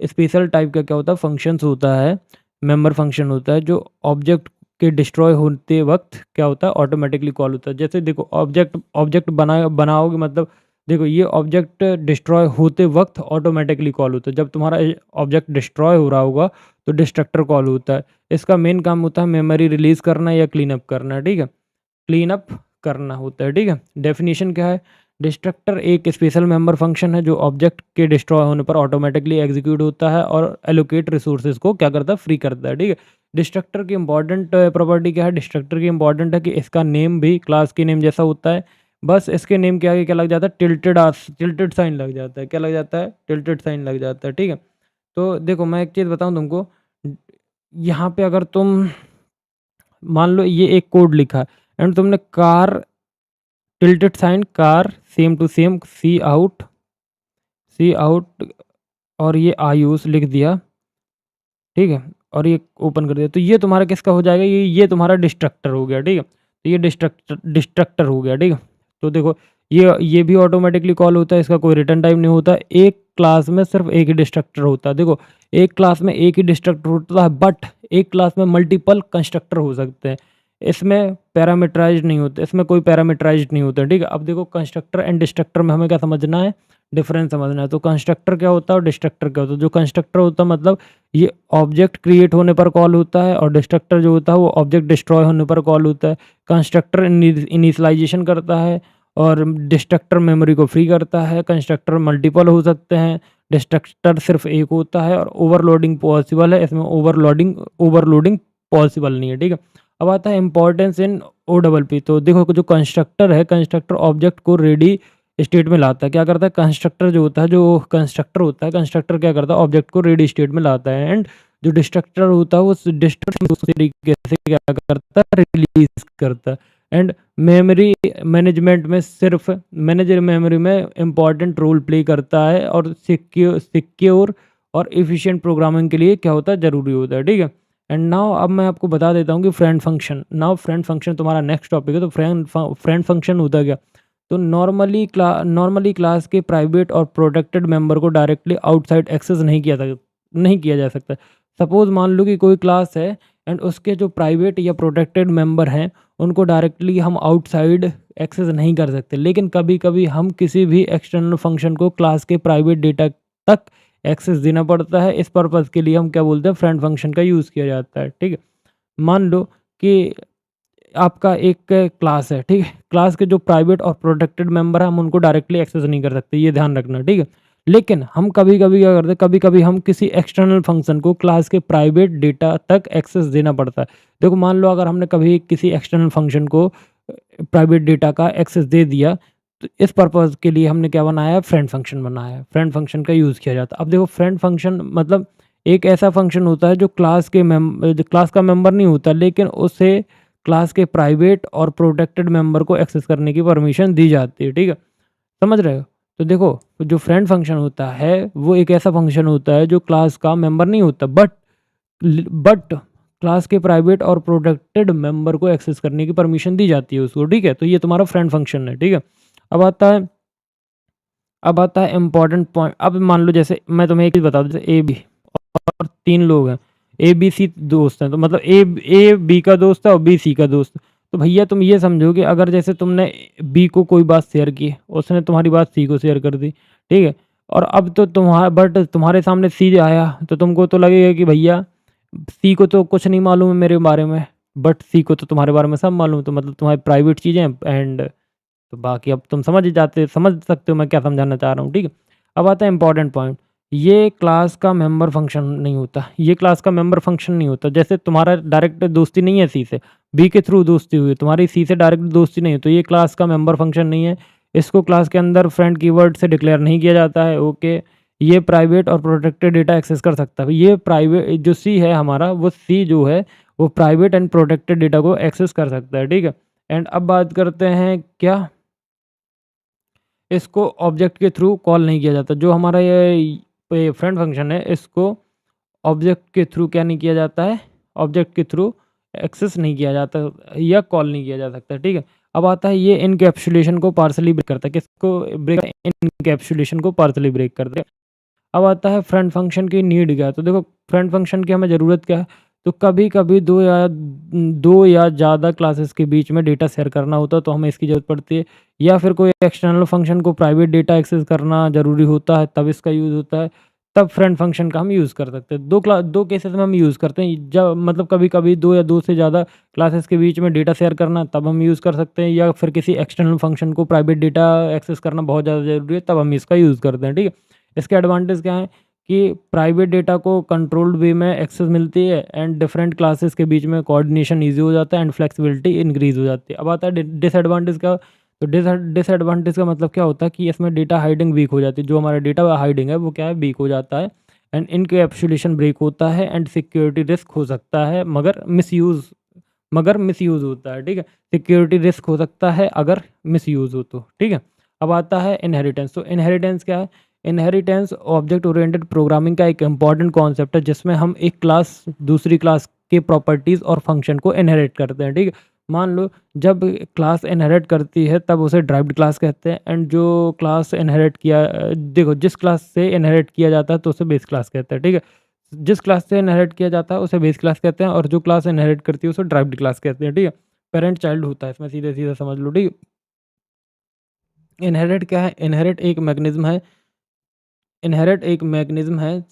स्पेशल टाइप का क्या होता है, फंक्शंस होता है, मेंबर फंक्शन होता है, जो ऑब्जेक्ट के डिस्ट्रॉय होते वक्त क्या होता है, ऑटोमेटिकली कॉल होता है। जैसे देखो ऑब्जेक्ट बनाओगे, मतलब देखो ये ऑब्जेक्ट डिस्ट्रॉय होते वक्त ऑटोमेटिकली कॉल होता है। जब तुम्हारा ऑब्जेक्ट डिस्ट्रॉय हो रहा होगा तो डिस्ट्रक्टर कॉल होता है। इसका मेन काम होता है मेमोरी रिलीज करना या क्लीन अप करना, ठीक है, क्लीन अप करना होता है, ठीक है। डेफिनेशन क्या है, डिस्ट्रक्टर एक स्पेशल मेंबर फंक्शन है जो ऑब्जेक्ट के डिस्ट्रॉय होने पर ऑटोमेटिकली एग्जीक्यूट होता है और एलोकेट रिसोर्सेज को क्या करता है, फ्री करता है, ठीक है। डिस्ट्रक्टर की इंपॉर्टेंट प्रॉपर्टी क्या है, डिस्ट्रक्टर की इंपॉर्टेंट है कि इसका नेम भी क्लास के नेम जैसा होता है, बस इसके नेम के आगे क्या लग जाता है, टिल्टेड साइन लग जाता है। क्या लग जाता है, टिल्टेड साइन लग जाता है, ठीक है। तो देखो मैं एक चीज़ बताऊं तुमको, यहाँ पे अगर तुम मान लो ये एक कोड लिखा है एंड तुमने car tilted sign car same to same see out और ये आयुष लिख दिया, ठीक है, और ये ओपन कर दिया, तो ये तुम्हारा किसका हो जाएगा, ये तुम्हारा डिस्ट्रक्टर हो गया, ठीक है। तो ये डिस्ट्रक्टर हो गया, ठीक है। तो देखो ये भी ऑटोमेटिकली कॉल होता है, इसका कोई रिटर्न टाइम नहीं होता। एक क्लास में सिर्फ एक ही डिस्ट्रक्टर होता है। देखो एक क्लास में एक ही डिस्ट्रक्टर होता है, बट एक क्लास में मल्टीपल कंस्ट्रक्टर हो सकते हैं। इसमें पैरामीटराइज्ड नहीं होते, इसमें कोई पैरामीटराइज्ड नहीं होता, ठीक है। अब देखो कंस्ट्रक्टर एंड डिस्ट्रक्टर में हमें क्या समझना है, डिफरेंस समझना है। तो कंस्ट्रक्टर क्या होता है और डिस्ट्रक्टर क्या होता है। जो कंस्ट्रक्टर होता है मतलब ये ऑब्जेक्ट क्रिएट होने पर कॉल होता है, और डिस्ट्रक्टर जो होता है वो ऑब्जेक्ट डिस्ट्रॉय होने पर कॉल होता है। कंस्ट्रक्टर इनिशियलाइजेशन करता है और डिस्ट्रक्टर मेमोरी को फ्री करता है। कंस्ट्रक्टर मल्टीपल हो सकते हैं, डिस्ट्रक्टर सिर्फ एक होता है, और ओवरलोडिंग पॉसिबल है, इसमें ओवरलोडिंग पॉसिबल नहीं है, ठीक है। अब आता है इंपॉर्टेंस इन OPP। तो देखो जो कंस्ट्रक्टर है, कंस्ट्रक्टर ऑब्जेक्ट को रेडी स्टेट में लाता है। क्या करता है कंस्ट्रक्टर जो होता है, कंस्ट्रक्टर क्या करता है, ऑब्जेक्ट को रेडी स्टेट में लाता है। एंड जो डिस्ट्रक्टर होता है वो डिस्ट्रक्टर तरीके से क्या करता है, रिलीज करता है। एंड मेमोरी मैनेजमेंट में सिर्फ मैनेजर मेमोरी में इंपॉर्टेंट रोल प्ले करता है, और सिक्योर और एफिशिएंट प्रोग्रामिंग के लिए क्या होता है, ज़रूरी होता है, ठीक है। एंड नाउ अब मैं आपको बता देता हूँ कि फ्रेंड फंक्शन तुम्हारा नेक्स्ट टॉपिक है। तो फ्रेंड फंक्शन होता क्या, तो नॉर्मली क्लास के प्राइवेट और प्रोटेक्टेड मेंबर को डायरेक्टली आउटसाइड एक्सेस नहीं किया जा सकता। सपोज मान लो कि कोई क्लास है एंड उसके जो प्राइवेट या प्रोटेक्टेड मेंबर हैं उनको डायरेक्टली हम आउटसाइड एक्सेस नहीं कर सकते, लेकिन कभी कभी हम किसी भी एक्सटर्नल फंक्शन को क्लास के प्राइवेट डेटा तक एक्सेस देना पड़ता है। इस पर्पज़ के लिए हम क्या बोलते हैं, फ्रेंड फंक्शन का यूज़ किया जाता है, ठीक है। मान लो कि आपका एक क्लास है, ठीक है, क्लास के जो प्राइवेट और प्रोटेक्टेड मेंबर हैं हम उनको डायरेक्टली एक्सेस नहीं कर सकते, ये ध्यान रखना, ठीक है। लेकिन हम कभी-कभी क्या करते हैं, कभी-कभी हम किसी एक्सटर्नल फंक्शन को क्लास के प्राइवेट डेटा तक एक्सेस देना पड़ता है। देखो मान लो अगर हमने कभी किसी एक्सटर्नल फंक्शन को प्राइवेट डेटा का एक्सेस दे दिया, तो इस पर्पज़ के लिए हमने क्या बनाया है, फ्रेंड फंक्शन बनाया है। फ्रेंड फंक्शन का यूज़ किया जाता है। अब देखो फ्रेंड फंक्शन मतलब एक ऐसा फंक्शन होता है जो क्लास का मेंबर नहीं होता, लेकिन उसे क्लास के प्राइवेट और प्रोटेक्टेड मेंबर को एक्सेस करने की परमिशन दी जाती है, ठीक है? समझ रहे हो? तो देखो, तो जो फ्रेंड फंक्शन होता है, वो एक ऐसा फंक्शन होता है जो क्लास का मेंबर नहीं होता, बट क्लास के प्राइवेट और प्रोटेक्टेड मेंबर को एक्सेस करने की परमिशन दी जाती है उसको, ठीक है? तो ये तुम्हारा फ्रेंड फंक्शन है, ठीक है? अब आता है अब आता है इम्पोर्टेंट पॉइंट। अब मान लो जैसे मैं तुम्हें एक चीज़ बता दूँ, जैसे ए, बी और 3 लोग हैं, ए, बी, सी दोस्त हैं, तो मतलब ए बी का दोस्त है और बी सी का दोस्त है। तो भैया तुम ये समझो कि अगर जैसे तुमने बी को कोई बात शेयर की, उसने तुम्हारी बात सी को शेयर कर दी, ठीक है? और अब तो तुम्हारे सामने सी आया, तो तुमको तो लगेगा कि भैया सी को तो कुछ नहीं मालूम है मेरे बारे में, बट सी को तो तुम्हारे बारे में सब मालूम है, तो मतलब तुम्हारी प्राइवेट चीज़ें हैं एंड तो बाकी अब तुम समझ सकते हो मैं क्या समझाना चाह रहा हूँ, ठीक है? अब आता है इम्पोर्टेंट पॉइंट, ये क्लास का मेंबर फंक्शन नहीं होता, ये क्लास का मेंबर फंक्शन नहीं होता। जैसे तुम्हारा डायरेक्ट दोस्ती नहीं है सी से, बी के थ्रू दोस्ती हुई है, तुम्हारी सी से डायरेक्ट दोस्ती नहीं है, तो ये क्लास का मेंबर फंक्शन नहीं है। इसको क्लास के अंदर फ्रेंड कीवर्ड से डिक्लेयर नहीं किया जाता है, ओके? ये प्राइवेट और प्रोटेक्टेड डेटा एक्सेस कर सकता है। ये प्राइवेट जो सी है हमारा, वो सी जो है वो प्राइवेट एंड प्रोटेक्टेड डेटा को एक्सेस कर सकता है, ठीक है? एंड अब बात करते हैं क्या, इसको ऑब्जेक्ट के थ्रू कॉल नहीं किया जाता। जो हमारा ये फ्रेंड फंक्शन है, इसको ऑब्जेक्ट के थ्रू क्या नहीं किया जाता है, ऑब्जेक्ट के थ्रू एक्सेस नहीं किया जाता या कॉल नहीं किया जा सकता, ठीक है? अब आता है ये इनकैप्सुलेशन को पार्सली ब्रेक करता है। किसको ब्रेक? इनकैप्सुलेशन को पार्सली ब्रेक करता है। अब आता है फ्रेंड फंक्शन की नीड क्या है? तो देखो फ्रेंड फंक्शन की हमें ज़रूरत क्या है? तो कभी-कभी 2 या ज़्यादा क्लासेस के बीच में डेटा शेयर करना होता है, तो हमें इसकी ज़रूरत पड़ती है, या फिर कोई एक्सटर्नल फंक्शन को प्राइवेट डेटा एक्सेस करना ज़रूरी होता है, तब इसका यूज़ होता है। तब फ्रेंड फंक्शन का हम यूज़ कर सकते हैं। 2 केसेस में हम यूज़ करते हैं, जब मतलब कभी-कभी 2 या 2 से ज़्यादा क्लासेस के बीच में डेटा शेयर करना, तब हम यूज़ कर सकते हैं, या फिर किसी एक्सटर्नल फंक्शन को प्राइवेट डेटा एक्सेस करना बहुत ज़्यादा ज़रूरी है, तब हम इसका यूज़ करते हैं, ठीक है? इसके एडवांटेज क्या हैं कि प्राइवेट डेटा को कंट्रोल्ड वे में एक्सेस मिलती है एंड डिफरेंट क्लासेस के बीच में कोऑर्डिनेशन ईज़ी हो जाता है एंड फ्लेक्सिबिलिटी इंक्रीज़ हो जाती है। अब आता है डिसएडवांटेज का, तो डिसएडवांटेज का मतलब क्या होता है कि इसमें डेटा हाइडिंग वीक हो जाती है। जो हमारा डेटा हाइडिंग है वो क्या है, वीक हो जाता है एंड इनकैप्सुलेशन ब्रेक होता है एंड सिक्योरिटी रिस्क हो सकता है, मगर मिसयूज़ होता है, ठीक है? सिक्योरिटी रिस्क हो सकता है अगर मिसयूज़ हो तो, ठीक है? अब आता है इनहेरिटेंस। तो इनहेरिटेंस क्या है? इनहेरिटेंस ऑब्जेक्ट ओरिएंटेड प्रोग्रामिंग का एक इम्पॉर्टेंट कॉन्सेप्ट है, जिसमें हम एक क्लास दूसरी क्लास के प्रॉपर्टीज़ और फंक्शन को इनहेरिट करते हैं, ठीक है? मान लो जब क्लास इनहेरिट करती है तब उसे ड्राइव्ड क्लास कहते हैं, एंड जो क्लास इनहेरिट किया देखो जिस क्लास से इनहेरिट किया जाता है तो उसे बेस क्लास कहते हैं, ठीक है? जिस क्लास से इनहेरिट किया जाता है उसे बेस क्लास कहते हैं, और जो क्लास इनहेरिट करती है उसे ड्राइव्ड क्लास कहते हैं, ठीक है? पेरेंट चाइल्ड होता है इसमें, सीधे-सीधे समझ लो, ठीक है? इनहेरिट क्या है? इनहेरिट एक मैकेनिज़्म है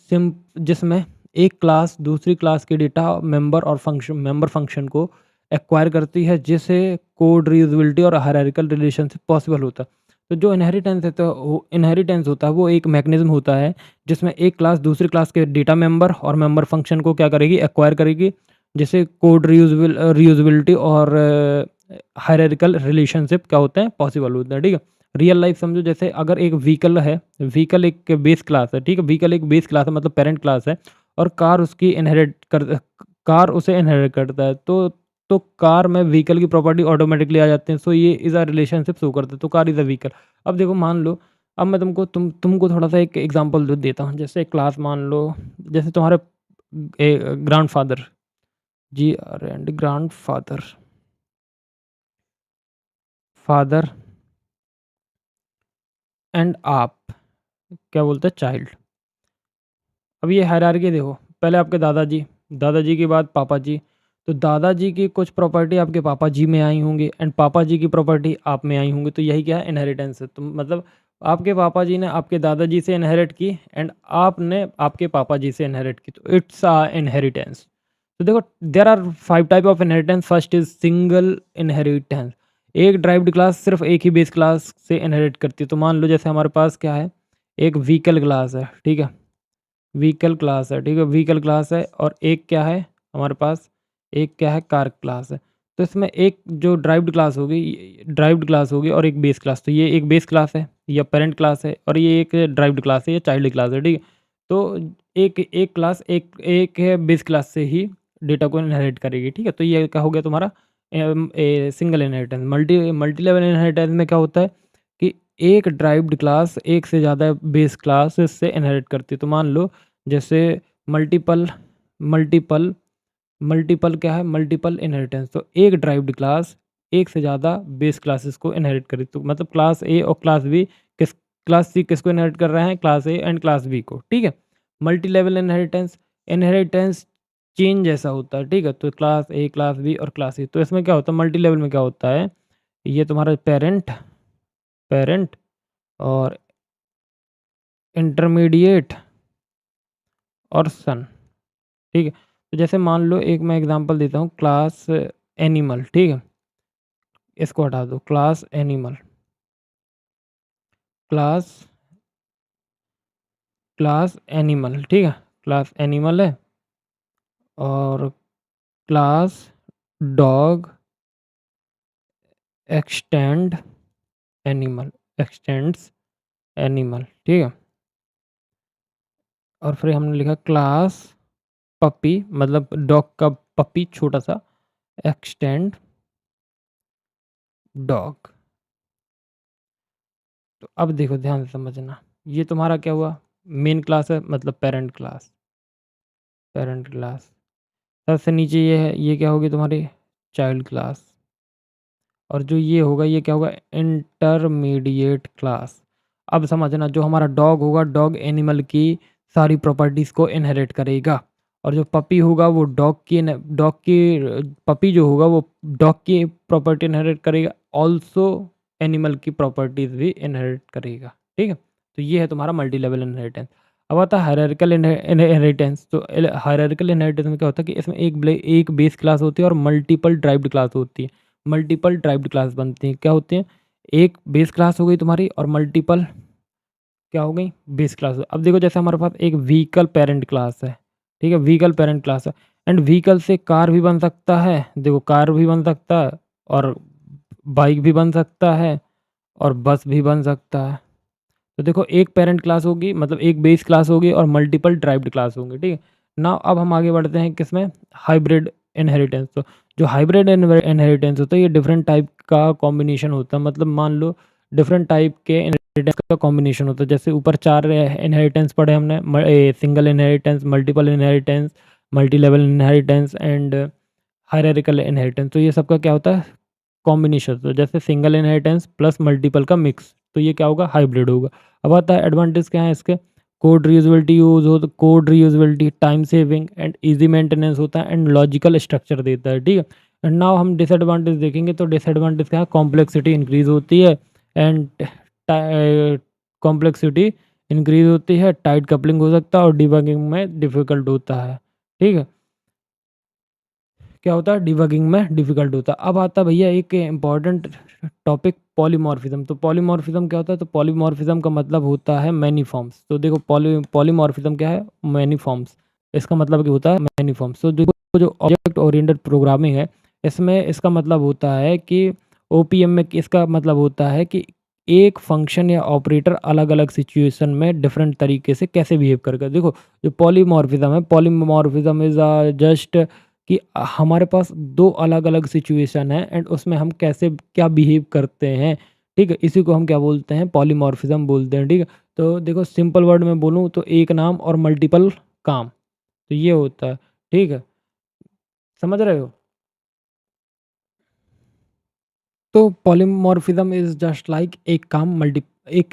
जिसमें एक क्लास दूसरी क्लास के डेटा मेंबर फंक्शन को एक्वायर करती है, जिससे कोड रीयूज़ेबिलिटी और हायरार्किकल रिलेशनशिप पॉसिबल होता है। तो जो इनहेरिटेंस होता है वो एक मैकेनिज़्म होता है, जिसमें एक क्लास दूसरी क्लास के डेटा मेंबर और मेंबर फंक्शन को क्या करेगी, एक्वायर करेगी, जिससे कोड रीयूज़ेबिलिटी और हायरार्किकल रिलेशनशिप क्या होते हैं, पॉसिबल होते हैं, ठीक है? रियल लाइफ समझो, जैसे अगर एक व्हीकल है, व्हीकल एक बेस क्लास है, ठीक है? व्हीकल एक बेस क्लास है मतलब पेरेंट क्लास है, और कार उसे इनहेरिट करता है, तो कार में व्हीकल की प्रॉपर्टी ऑटोमेटिकली आ जाते हैं। सो ये इज़ अ रिलेशनशिप शो करता है, तो कार इज़ अ व्हीकल। अब देखो मान लो, अब मैं तुमको थोड़ा-सा एक एग्ज़ाम्पल देता हूँ। जैसे क्लास मान लो, जैसे तुम्हारे grandfather, GR and grandfather, father and आप क्या बोलते हैं, चाइल्ड। अब ये हायरार्की देखो, पहले आपके दादाजी, दादाजी के बाद पापा जी, तो दादाजी की कुछ प्रॉपर्टी आपके पापा जी में आई होंगी एंड पापा जी की प्रॉपर्टी आप में आई होंगी, तो यही क्या है, इनहेरिटेंस है। तो मतलब आपके पापा जी ने आपके दादाजी से इनहेरिट की एंड आपने आपके पापा जी से इनहेरिट की, तो इट्स अ इनहेरिटेंस। तो देखो there are 5 type of inheritance. First is single inheritance. एक ड्राइव्ड क्लास सिर्फ एक ही बेस क्लास से इनहेरिट करती है। तो मान लो जैसे हमारे पास क्या है, एक व्हीकल क्लास है, ठीक है? व्हीकल क्लास है, ठीक है? व्हीकल क्लास है और एक क्या है हमारे पास, एक क्या है कार क्लास है। तो इसमें एक जो ड्राइव्ड क्लास होगी और एक बेस क्लास। तो ये एक बेस क्लास है या पेरेंट क्लास है और ये एक ड्राइव्ड क्लास है या चाइल्ड क्लास है, ठीक है? तो एक एक क्लास एक है बेस क्लास से ही डेटा को इनहेरिट करेगी, ठीक है? तो ये क्या हो गया तुम्हारा single inheritance. Multi level inheritance में क्या होता है कि एक ड्राइव्ड क्लास एक से ज़्यादा बेस क्लास से इनहेरिट करती है। तो मान लो जैसे मल्टीपल मल्टीपल मल्टीपल क्या है मल्टीपल इनहेरिटेंस। तो एक ड्राइव्ड क्लास एक से ज़्यादा बेस क्लासेस को इनहेरिट करी। तो मतलब क्लास ए और क्लास सी किसको इनहेरिट कर रहे हैं, class A and class B को, ठीक है? Multilevel inheritance, inheritance chain जैसा होता है, ठीक है? तो क्लास ए, क्लास बी और क्लास सी। तो इसमें क्या होता है मल्टी लेवल में क्या होता है, ये तुम्हारा पेरेंट पेरेंट और इंटरमीडिएट और सन, ठीक है? तो जैसे मान लो एक मैं एग्जांपल देता हूँ, क्लास एनिमल, ठीक है? इसको हटा दो, class animal, class class animal, ठीक है? क्लास एनिमल है और class dog extend animal, x tends animal, ठीक है? और फिर हमने लिखा क्लास पपी, मतलब डॉग का पपी छोटा सा, एक्सटेंड डॉग। तो अब देखो ध्यान से समझना, ये तुम्हारा क्या हुआ, मेन क्लास है मतलब पेरेंट क्लास, पेरेंट क्लास। सबसे नीचे ये है, ये क्या होगी तुम्हारी चाइल्ड क्लास। और जो ये होगा ये क्या होगा, इंटरमीडिएट क्लास। अब समझना, जो हमारा डॉग होगा, डॉग एनिमल की सारी प्रॉपर्टीज़ को इनहेरिट करेगा और जो पपी होगा वो पपी जो होगा वो डॉग की प्रॉपर्टी इनहेरिट करेगा, ऑल्सो एनिमल की प्रॉपर्टीज़ भी इनहेरिट करेगा, ठीक है? तो ये है तुम्हारा मल्टी लेवल इनहेरिटेंस। अब आता है हायरार्किकल इनहेरिटेंस। तो हायरार्किकल इनहेरिटेंस में क्या होता है कि इसमें एक बेस क्लास होती है और मल्टीपल ड्राइव्ड क्लास होती है। मल्टीपल ड्राइव्ड क्लास बनती हैं, क्या होती हैं, एक बेस क्लास हो गई तुम्हारी और मल्टीपल क्या हो गई, बेस क्लास। अब देखो जैसे हमारे पास एक व्हीकल पेरेंट क्लास है, ठीक है? व्हीकल पेरेंट क्लास है एंड व्हीकल से कार भी बन सकता है, देखो कार भी बन सकता है और बाइक भी बन सकता है और बस भी बन सकता है। तो देखो एक पेरेंट क्लास होगी, मतलब एक बेस क्लास होगी और मल्टीपल ड्राइव्ड क्लास होंगे, ठीक है? नाउ अब हम आगे बढ़ते हैं किसमें, हाइब्रिड इनहेरिटेंस। तो जो हाइब्रिड इनहेरिटेंस होता है ये डिफरेंट टाइप का कॉम्बिनेशन होता है, मतलब मान लो डिफरेंट टाइप के इनहेरिटेंस का कॉम्बिनेशन होता है। जैसे ऊपर 4 इनहेरिटेंस पढ़े हमने, single inheritance, multiple inheritance, multi level inheritance and hierarchical inheritance. तो ये सबका क्या होता है, कॉम्बिनेशन। तो जैसे सिंगल इनहेरिटेंस प्लस मल्टीपल का मिक्स, तो ये क्या होगा, हाइब्रिड होगा। अब आता है एडवांटेज क्या है इसके, कोड रीयूजेबिलिटी यूज़ हो तो code reusability, time saving and easy maintenance होता है एंड लॉजिकल स्ट्रक्चर देता है, ठीक है? एंड नाउ हम डिसएडवांटेज देखेंगे। तो डिसएडवांटेज क्या है, कॉम्प्लेक्सिटी इंक्रीज होती है एंड कॉम्प्लेक्सिटी इंक्रीज होती है, टाइट कपलिंग हो सकता है और डिबगिंग में डिफ़िकल्ट होता है, ठीक है? क्या होता है, डिबगिंग में डिफ़िकल्ट होता है। अब आता है भैया एक इम्पॉर्टेंट टॉपिक, पॉलीमॉर्फिज़म। तो पॉलीमॉर्फिज़म क्या होता है, तो पॉलीमॉर्फिज़म का मतलब होता है मैनी फॉर्म्स। तो देखो पॉलीमॉर्फिज़म क्या है, मैनी फॉर्म्स। इसका मतलब क्या होता है, मैनी फॉर्म्स। तो देखो जो ऑब्जेक्ट ओरिएंटेड प्रोग्रामिंग है, इसमें इसका मतलब होता है कि ओपीएम में इसका मतलब होता है कि एक फ़ंक्शन या ऑपरेटर अलग-अलग सिचुएशन में डिफरेंट तरीके से कैसे बिहेव करेगा। देखो जो पॉलीमॉर्फिज़म है, पॉलीमॉर्फिज़म इज़ जस्ट कि हमारे पास 2 अलग-अलग सिचुएशन है एंड उसमें हम कैसे क्या बिहेव करते हैं, ठीक है? इसी को हम क्या बोलते हैं, पॉलीमॉर्फिज़म बोलते हैं, ठीक है? तो देखो सिंपल वर्ड में बोलूँ तो एक नाम और मल्टीपल काम, तो ये होता है, ठीक है? समझ रहे हो? तो पॉलीमॉर्फिज्म इज़ जस्ट लाइक एक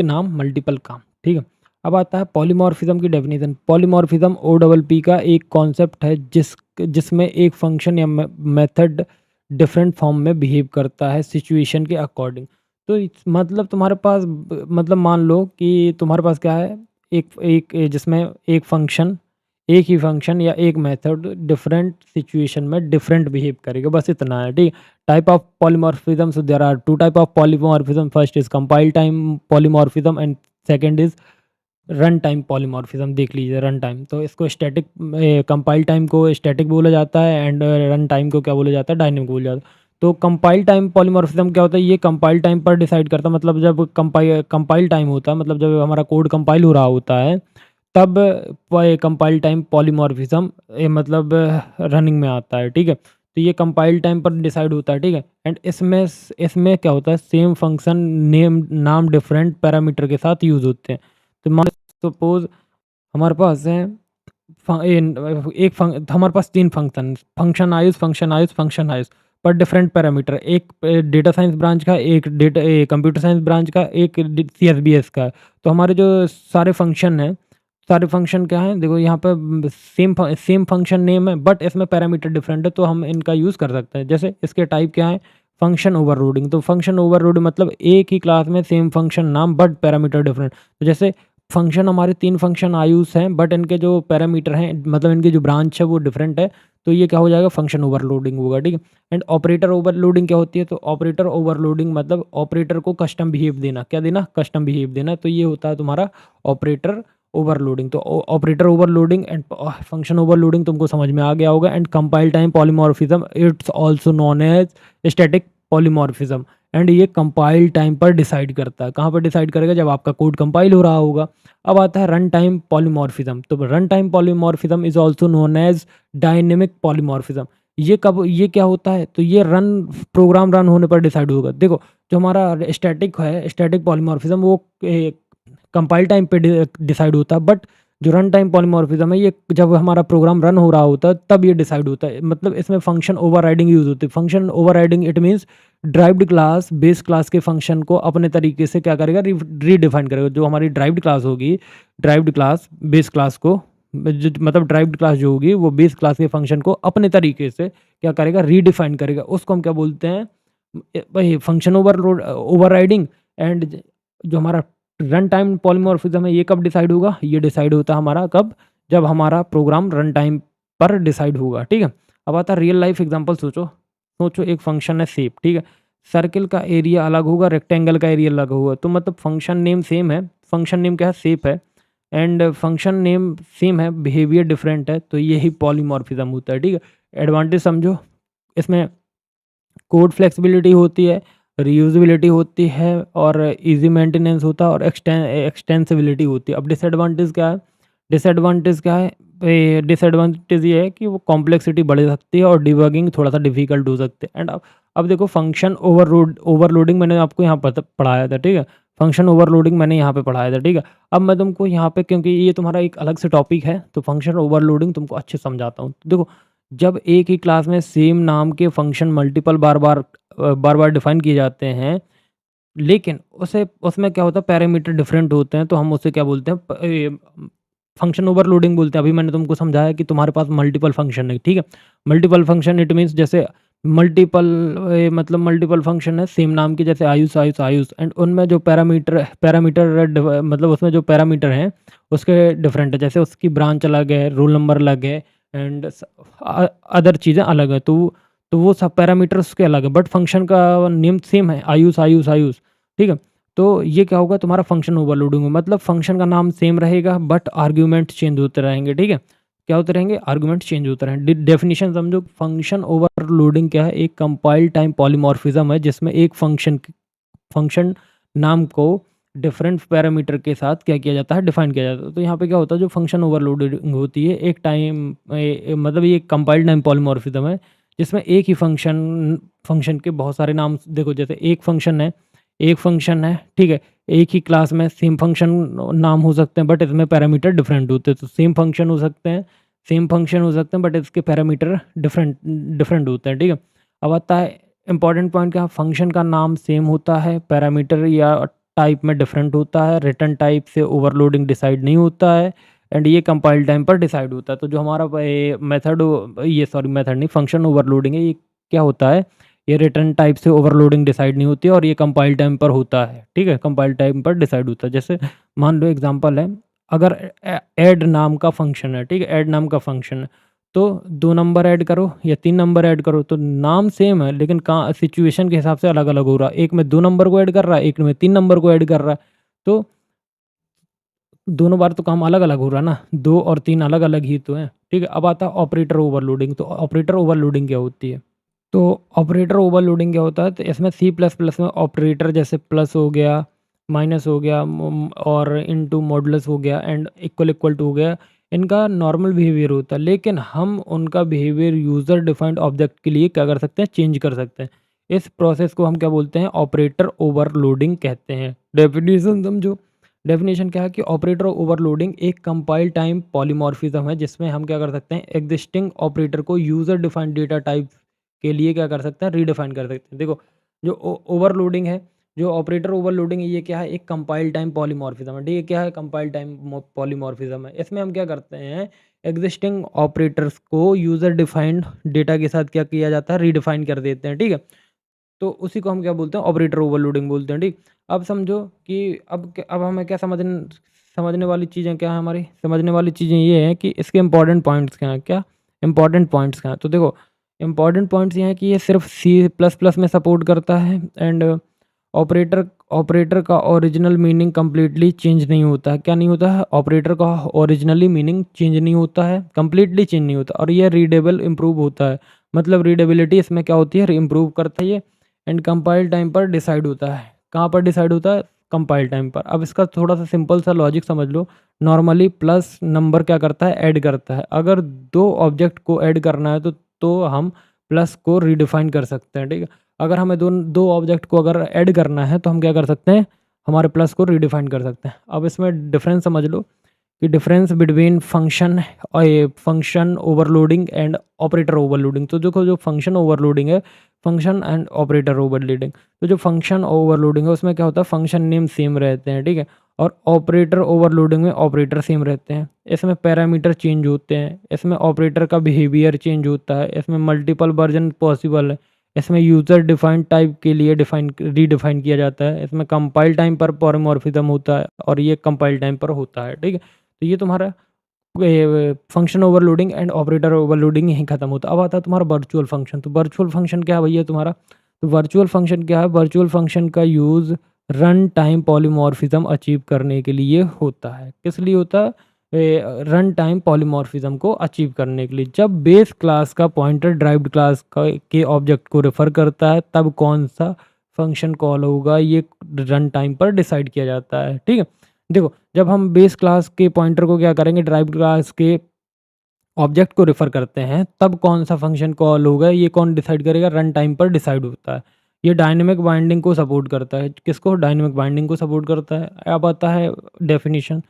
नाम मल्टीपल काम, ठीक है? अब आता है पॉलीमॉर्फिज्म की डेफिनेशन। पॉलीमॉर्फिज्म OPP का एक कॉन्सेप्ट है जिसमें एक फंक्शन या मेथड डिफरेंट फॉर्म में बिहेव करता है सिचुएशन के अकॉर्डिंग। तो मतलब तुम्हारे पास मतलब मान लो कि तुम्हारे पास क्या है, एक एक जिसमें एक ही फंक्शन या एक मेथड डिफरेंट सिचुएशन में डिफरेंट बिहेव करेगा, बस इतना है, ठीक है? Type of polymorphism, so there are 2 type of polymorphism. First is compile time polymorphism and second is run time polymorphism देख लीजिए, रन टाइम तो इसको स्टैटिक कंपाइल टाइम को स्टैटिक बोला जाता है एंड रन टाइम को क्या बोला जाता है, डायनेमिक बोला जाता है। तो कंपाइल टाइम पॉलीमॉर्फिज्म क्या होता है, ये कंपाइल टाइम पर डिसाइड करता है, मतलब जब कंपाइल टाइम होता है, मतलब जब हमारा कोड कंपाइल हो रहा होता है तब कंपाइल टाइम पॉलीमॉर्फिज्म मतलब रनिंग में आता है, ठीक है। तो ये कंपाइल टाइम पर डिसाइड होता है, ठीक है। एंड इसमें क्या होता है, सेम फंक्शन नेम नाम डिफरेंट पैरामीटर के साथ यूज़ होते हैं। तो मान सपोज हमारे पास है हमारे पास 3 फंक्शन आयुष पर डिफरेंट पैरामीटर, एक डेटा साइंस ब्रांच का, एक कंप्यूटर साइंस ब्रांच का, एक सीएसबीएस का है। तो हमारे जो सारे फंक्शन हैं, सारे फंक्शन क्या हैं, देखो यहाँ पे सेम फंक्शन नेम है बट इसमें पैरामीटर डिफरेंट है, तो हम इनका यूज़ कर सकते हैं। जैसे इसके टाइप क्या है, फंक्शन ओवरलोडिंग। तो फंक्शन ओवरलोडिंग मतलब एक ही क्लास में सेम फंक्शन नाम बट पैरामीटर डिफरेंट। तो जैसे फंक्शन हमारे 3 फंक्शन आयुष हैं बट इनके जो पैरामीटर हैं, मतलब इनकी जो ब्रांच है वो डिफरेंट है, तो ये क्या हो जाएगा, फंक्शन ओवरलोडिंग होगा, ठीक है। एंड ऑपरेटर ओवरलोडिंग क्या होती है, तो ऑपरेटर ओवरलोडिंग मतलब ऑपरेटर को कस्टम बिहेव देना, क्या देना, कस्टम बिहेव देना, तो ये होता है तुम्हारा ऑपरेटर ओवरलोडिंग। तो operator overloading and function overloading तुमको समझ में आ गया होगा। And compile time polymorphism, it's also known as static polymorphism. And ये कंपाइल टाइम पर डिसाइड करता है, कहाँ पर डिसाइड करेगा, जब आपका कोड कंपाइल हो रहा होगा। अब आता है रन टाइम पॉलीमॉर्फिज्म। तो run time polymorphism is also known as dynamic polymorphism. ये क्या होता है, तो ये प्रोग्राम रन होने पर डिसाइड होगा। देखो जो हमारा स्टैटिक है, स्टैटिक पॉलीमॉर्फिज्म, वो कंपाइल टाइम पे डिसाइड होता है, बट जो रन टाइम पॉलीमॉर्फिज्म है, ये जब हमारा प्रोग्राम रन हो रहा होता है तब ये डिसाइड होता है। मतलब इसमें फंक्शन ओवरराइडिंग यूज होती है। Function overriding it means derived class base class के फंक्शन को अपने तरीके से क्या करेगा, रीडिफाइन करेगा। जो हमारी ड्राइव्ड क्लास होगी, ड्राइव्ड क्लास बेस क्लास को मतलब ड्राइव्ड क्लास जो होगी वो बेस क्लास के फंक्शन को अपने तरीके से क्या करेगा, रीडिफाइन करेगा। उसको हम क्या बोलते हैं, वही फंक्शन ओवरराइडिंग। एंड जो हमारा रन टाइम पॉलीमॉर्फिज्म है, ये कब डिसाइड होगा, ये डिसाइड होता है हमारा कब, जब हमारा प्रोग्राम रन टाइम पर डिसाइड होगा, ठीक है। अब आता है रियल लाइफ एग्जांपल। सोचो एक फंक्शन है शेप, ठीक है। सर्किल का एरिया अलग होगा, रेक्टेंगल का एरिया अलग होगा, तो मतलब फंक्शन नेम सेम है, फंक्शन नेम क्या है, शेप है, एंड फंक्शन नेम सेम है, बिहेवियर डिफरेंट है, तो यही पॉलीमॉर्फिज्म होता है, ठीक है। एडवांटेज समझो, इसमें कोड फ्लेक्सिबिलिटी होती है, रीयूजेबिलिटी होती है, और इजी मेंटेनेंस होता है, और एक्सटेंसिबिलिटी होती है। अब डिसएडवांटेज क्या है, डिसएडवांटेज ये है कि वो कॉम्प्लेक्सिटी बढ़ सकती है और डिबगिंग थोड़ा सा डिफिकल्ट हो सकते हैं। एंड अब देखो फंक्शन ओवरलोडिंग मैंने आपको यहाँ पर पढ़ाया था, ठीक है। फंक्शन ओवरलोडिंग मैंने यहाँ पे पढ़ाया था, ठीक है। अब मैं तुमको यहाँ पे, क्योंकि ये तुम्हारा एक अलग से टॉपिक है, तो फंक्शन ओवरलोडिंग तुमको अच्छे समझाता हूँ। देखो जब एक ही क्लास में सेम नाम के फंक्शन मल्टीपल बार बार डिफाइन किए जाते हैं, लेकिन उसे उसमें क्या होता है, पैरामीटर डिफरेंट होते हैं, तो हम उसे क्या बोलते हैं, फंक्शन ओवरलोडिंग बोलते हैं। अभी मैंने तुमको समझाया कि तुम्हारे पास मल्टीपल फंक्शन है, ठीक है। मल्टीपल फंक्शन इट मीन्स जैसे मल्टीपल मतलब मल्टीपल फंक्शन है सेम नाम के, जैसे आयुष, एंड उनमें जो पैरामीटर मतलब उसमें जो पैरामीटर हैं उसके डिफरेंट है, जैसे उसकी ब्रांच अलग है, रोल नंबर अलग है, एंड अदर चीज़ें अलग है, तो वो सब पैरामीटर्स के अलग है, बट फंक्शन का नेम सेम है, आयुष, ठीक है। तो ये क्या होगा, तुम्हारा फंक्शन ओवरलोडिंग होगा, मतलब फंक्शन का नाम सेम रहेगा बट आर्ग्यूमेंट चेंज होते रहेंगे, ठीक है। क्या होते रहेंगे, आर्गुमेंट चेंज होते रहेंगे। डेफिनेशन समझो, फंक्शन ओवरलोडिंग क्या है, एक कंपाइल टाइम पॉलीमॉर्फिज्म है जिसमें एक फंक्शन नाम को डिफरेंट पैरामीटर के साथ क्या किया जाता है, डिफाइन किया जाता है। तो यहाँ पे क्या होता है, जो फंक्शन ओवरलोडिंग होती है, एक टाइम मतलब ये कंपाइल टाइम पॉलीमॉर्फिज्म है जिसमें एक ही फंक्शन के बहुत सारे नाम, देखो जैसे एक फंक्शन है, ठीक है। एक ही क्लास में सेम फंक्शन नाम हो सकते हैं बट इसमें पैरामीटर डिफरेंट होते हैं। तो सेम फंक्शन हो सकते हैं बट इसके पैरामीटर डिफरेंट होते हैं, ठीक है। अब आता है इंपॉर्टेंट पॉइंट, क्या फंक्शन का नाम सेम होता है, पैरामीटर या टाइप में डिफरेंट होता है, रिटर्न टाइप से ओवरलोडिंग डिसाइड नहीं होता है, एंड ये कंपाइल टाइम पर डिसाइड होता है। तो जो हमारा मेथड नहीं, फंक्शन ओवरलोडिंग है, ये क्या होता है, ये रिटर्न टाइप से ओवरलोडिंग डिसाइड नहीं होती है, और ये कंपाइल टाइम पर होता है, ठीक है। कंपाइल टाइम पर डिसाइड होता है। जैसे मान लो एग्जांपल है, अगर ऐड नाम का फंक्शन है, ठीक है, ऐड नाम का फंक्शन है, तो 2 नंबर ऐड करो या 3 नंबर ऐड करो, तो नाम सेम है लेकिन कहाँ सिचुएशन के हिसाब से अलग अलग हो रहा है। एक में 2 नंबर को ऐड कर रहा है, एक में 3 नंबर को ऐड कर रहा है। तो दोनों बार तो काम अलग-अलग हो रहा है ना, 2 और 3 अलग-अलग ही तो हैं, ठीक है? अब आता है ऑपरेटर ओवरलोडिंग, तो ऑपरेटर ओवरलोडिंग क्या होती है? तो ऑपरेटर ओवरलोडिंग क्या होता है? तो इसमें सी प्लस प्लस में ऑपरेटर जैसे प्लस हो गया, माइनस हो गया और इनटू मॉडुलस हो गया एंड इक्वल इक्वल टू हो गया, इनका नॉर्मल बिहेवियर होता है, लेकिन हम उनका बिहेवियर यूज़र डिफाइंड ऑब्जेक्ट के लिए क्या कर सकते हैं? चेंज कर सकते हैं। इस प्रोसेस को हम क्या बोलते हैं? ऑपरेटर ओवरलोडिंग कहते हैं। डेफिनिशन समझो। डेफिनेशन क्या है कि ऑपरेटर ओवरलोडिंग एक कंपाइल टाइम पॉलीमॉर्फिज्म है, जिसमें हम क्या कर सकते हैं? एग्जिस्टिंग ऑपरेटर को यूज़र डिफाइंड डेटा टाइप के लिए क्या कर सकते हैं? रीडिफाइन कर सकते हैं। देखो, जो ओवरलोडिंग है, जो ऑपरेटर ओवरलोडिंग है, ये क्या है? एक कंपाइल टाइम पॉलीमॉर्फिज्म है। ठीक है, क्या है? कंपाइल टाइम पॉलीमॉर्फिज्म है। इसमें हम क्या करते हैं? एग्जिस्टिंग ऑपरेटर्स को यूज़र डिफाइंड डेटा के साथ क्या किया जाता है? रीडिफाइन कर देते हैं। ठीक है, तो उसी को हम क्या बोलते हैं? ऑपरेटर ओवरलोडिंग बोलते हैं। ठीक, अब समझो कि अब हमें क्या समझने वाली चीज़ें क्या हैं हमारी? समझने वाली चीज़ें ये हैं कि इसके इंपॉर्टेंट पॉइंट्स क्या हैं? क्या इंपॉर्टेंट पॉइंट्स क्या हैं? तो देखो, इंपॉर्टेंट पॉइंट्स ये हैं कि ये सिर्फ सी प्लस प्लस में सपोर्ट करता है एंड ऑपरेटर ऑपरेटर का ओरिजिनल मीनिंग कंप्लीटली चेंज नहीं होता है। क्या नहीं होता है? ऑपरेटर का ओरिजिनली मीनिंग चेंज नहीं होता है, कंप्लीटली चेंज नहीं होता, और ये रीडेबल इम्प्रूव होता है। मतलब रीडेबिलिटी इसमें क्या होती है? इम्प्रूव करता है ये, एंड कंपाइल टाइम पर डिसाइड होता है। कहाँ पर डिसाइड होता है? कंपाइल टाइम पर। अब इसका थोड़ा सा सिंपल सा लॉजिक समझ लो। नॉर्मली प्लस नंबर क्या करता है? ऐड करता है। अगर 2 ऑब्जेक्ट को ऐड करना है तो हम प्लस को रीडिफाइन कर सकते हैं। ठीक है, अगर हमें दो ऑब्जेक्ट को अगर ऐड करना है तो हम क्या कर सकते हैं? हमारे प्लस को रीडिफाइन कर सकते हैं। अब इसमें डिफरेंस समझ लो कि डिफरेंस बिटवीन फंक्शन और ये function overloading and operator overloading. तो देखो, जो फंक्शन ओवरलोडिंग है, फंक्शन एंड ऑपरेटर ओवरलोडिंग, तो जो फंक्शन ओवरलोडिंग है उसमें क्या होता है? फंक्शन नेम सेम रहते हैं। ठीक है, और ऑपरेटर ओवरलोडिंग में ऑपरेटर सेम रहते हैं। इसमें पैरामीटर चेंज होते हैं, इसमें ऑपरेटर का बिहेवियर चेंज होता है, इसमें मल्टीपल वर्जन पॉसिबल है, इसमें यूज़र डिफाइंड टाइप के लिए रीडिफाइन किया जाता है, इसमें कंपाइल टाइम पर पॉलीमॉर्फिज्म होता है और ये कंपाइल टाइम पर होता है। ठीक है, तो ये तुम्हारा function overloading and operator overloading यहीं खत्म होता है। अब आता है तुम्हारा वर्चुअल फंक्शन। तो वर्चुअल फंक्शन क्या है भैया तुम्हारा? तो वर्चुअल फंक्शन क्या है? वर्चुअल फंक्शन का use run time polymorphism achieve करने के लिए होता है। किस लिए होता है? रन टाइम पॉलीमॉर्फिज्म को अचीव करने के लिए। जब बेस क्लास का पॉइंटर ड्राइव्ड क्लास का के ऑब्जेक्ट को रेफर करता है, तब कौन सा फंक्शन कॉल होगा, ये रन टाइम पर डिसाइड किया जाता है। ठीक है, देखो, जब हम बेस क्लास के पॉइंटर को क्या करेंगे? ड्राइव्ड क्लास के ऑब्जेक्ट को रेफर करते हैं, तब कौन सा फंक्शन कॉल होगा, ये कौन डिसाइड करेगा? रन टाइम पर डिसाइड होता है। ये डायनेमिक बाइंडिंग को सपोर्ट करता है। किसको? डायनेमिक बाइंडिंग को सपोर्ट करता है। अब आता है डेफिनेशन।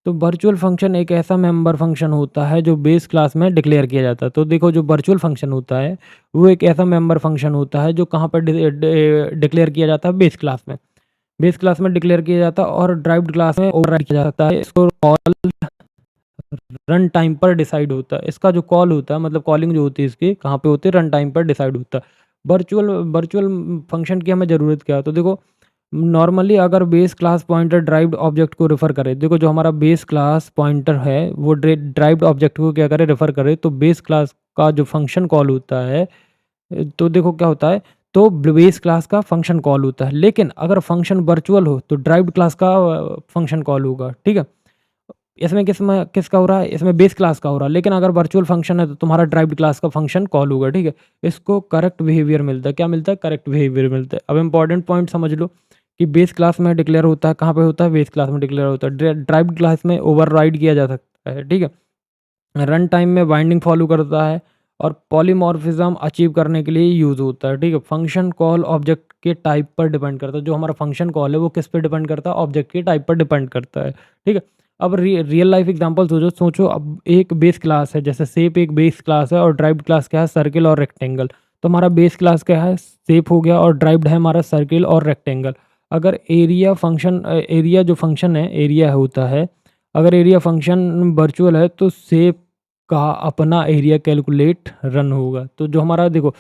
तो वर्चुअल फंक्शन एक ऐसा मेंबर फंक्शन होता है जो बेस क्लास में डिक्लेयर किया जाता है। तो देखो, जो वर्चुअल फंक्शन होता है वो एक ऐसा मेंबर फंक्शन होता है जो कहाँ पर डिक्लेयर किया जाता है? बेस क्लास में। बेस क्लास में डिक्लेयर किया जाता है और ड्राइव्ड क्लास में ओवरराइड किया जाता है। इसको कॉल रन टाइम पर डिसाइड होता है। इसका जो कॉल होता है, मतलब कॉलिंग जो होती है इसकी, कहाँ पे होती है? रन टाइम पर डिसाइड होता है। वर्चुअल वर्चुअल फंक्शन की हमें ज़रूरत क्या है? तो देखो, नॉर्मली अगर base class pointer derived object को रेफर करे, देखो जो हमारा बेस क्लास पॉइंटर है वो ड्राइव्ड ऑब्जेक्ट को क्या करे? रेफर करे, तो बेस क्लास का जो फंक्शन कॉल होता है, तो देखो क्या होता है? तो बेस क्लास का फंक्शन कॉल होता है। लेकिन अगर फंक्शन वर्चुअल हो तो ड्राइव्ड क्लास का फंक्शन कॉल होगा। ठीक है, इसमें किसका हो रहा है? इसमें बेस क्लास का हो रहा है। लेकिन अगर वर्चुअल फंक्शन है तो तुम्हारा ड्राइव्ड क्लास का फंक्शन कॉल होगा। ठीक है, इसको करेक्ट बिहेवियर मिलता है। क्या मिलता है? करेक्ट बिहेवियर मिलता है। अब इंपॉर्टेंट पॉइंट समझ लो कि बेस क्लास में डिक्लेयर होता है, कहाँ पे होता है? बेस क्लास में डिक्लेयर होता है। ड्राइव्ड क्लास में ओवरराइड किया जा सकता है। ठीक है, रन टाइम में बाइंडिंग फॉलो करता है और पॉलीमॉर्फिज्म अचीव करने के लिए यूज़ होता है। ठीक है, फंक्शन कॉल ऑब्जेक्ट के टाइप पर डिपेंड करता है। जो हमारा फंक्शन कॉल है वो किस पे डिपेंड करता है? ऑब्जेक्ट के टाइप पर डिपेंड करता है। ठीक है, अब रियल लाइफ एग्जांपल सोचो। अब एक बेस क्लास है, जैसे शेप एक बेस क्लास है और ड्राइव्ड क्लास क्या है? सर्किल और रेक्टेंगल। तो हमारा बेस क्लास क्या है? शेप हो गया, और ड्राइव्ड है हमारा सर्किल और रेक्टेंगल। अगर एरिया जो फंक्शन है, एरिया होता है, अगर एरिया फंक्शन वर्चुअल है तो शेप का अपना एरिया कैलकुलेट रन होगा। तो जो हमारा देखो,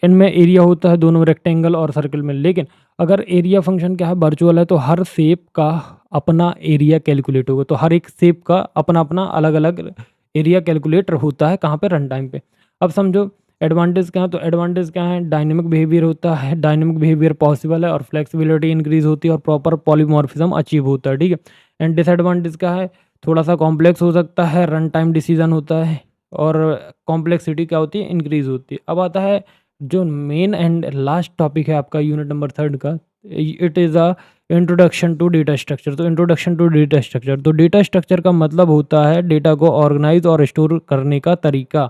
इनमें एरिया होता है दोनों रेक्टेंगल और सर्कल में, लेकिन अगर एरिया फंक्शन क्या है? वर्चुअल है, तो हर शेप का अपना एरिया कैलकुलेट होगा। तो हर एक शेप का अपना अपना अलग अलग एरिया कैलकुलेट होता है। कहाँ पे? रन टाइम पे। अब समझो एडवांटेज क्या है? तो एडवांटेज क्या है? डायनेमिक बिहेवियर होता है, डायनेमिक बिहेवियर पॉसिबल है और फ्लेक्सिबिलिटी इंक्रीज होती है और प्रॉपर पॉलीमॉर्फिज्म अचीव होता है। ठीक है, एंड डिसएडवांटेज क्या है, थोड़ा सा कॉम्प्लेक्स हो सकता है, रन टाइम डिसीजन होता है और कॉम्प्लेक्सिटी क्या होती है, इंक्रीज होती है। अब आता है जो मेन एंड लास्ट टॉपिक है आपका यूनिट नंबर 3 का, it is a introduction to data structure. तो इंट्रोडक्शन टू डेटा स्ट्रक्चर, तो डेटा स्ट्रक्चर का मतलब होता है डेटा को ऑर्गेनाइज और स्टोर करने का तरीका।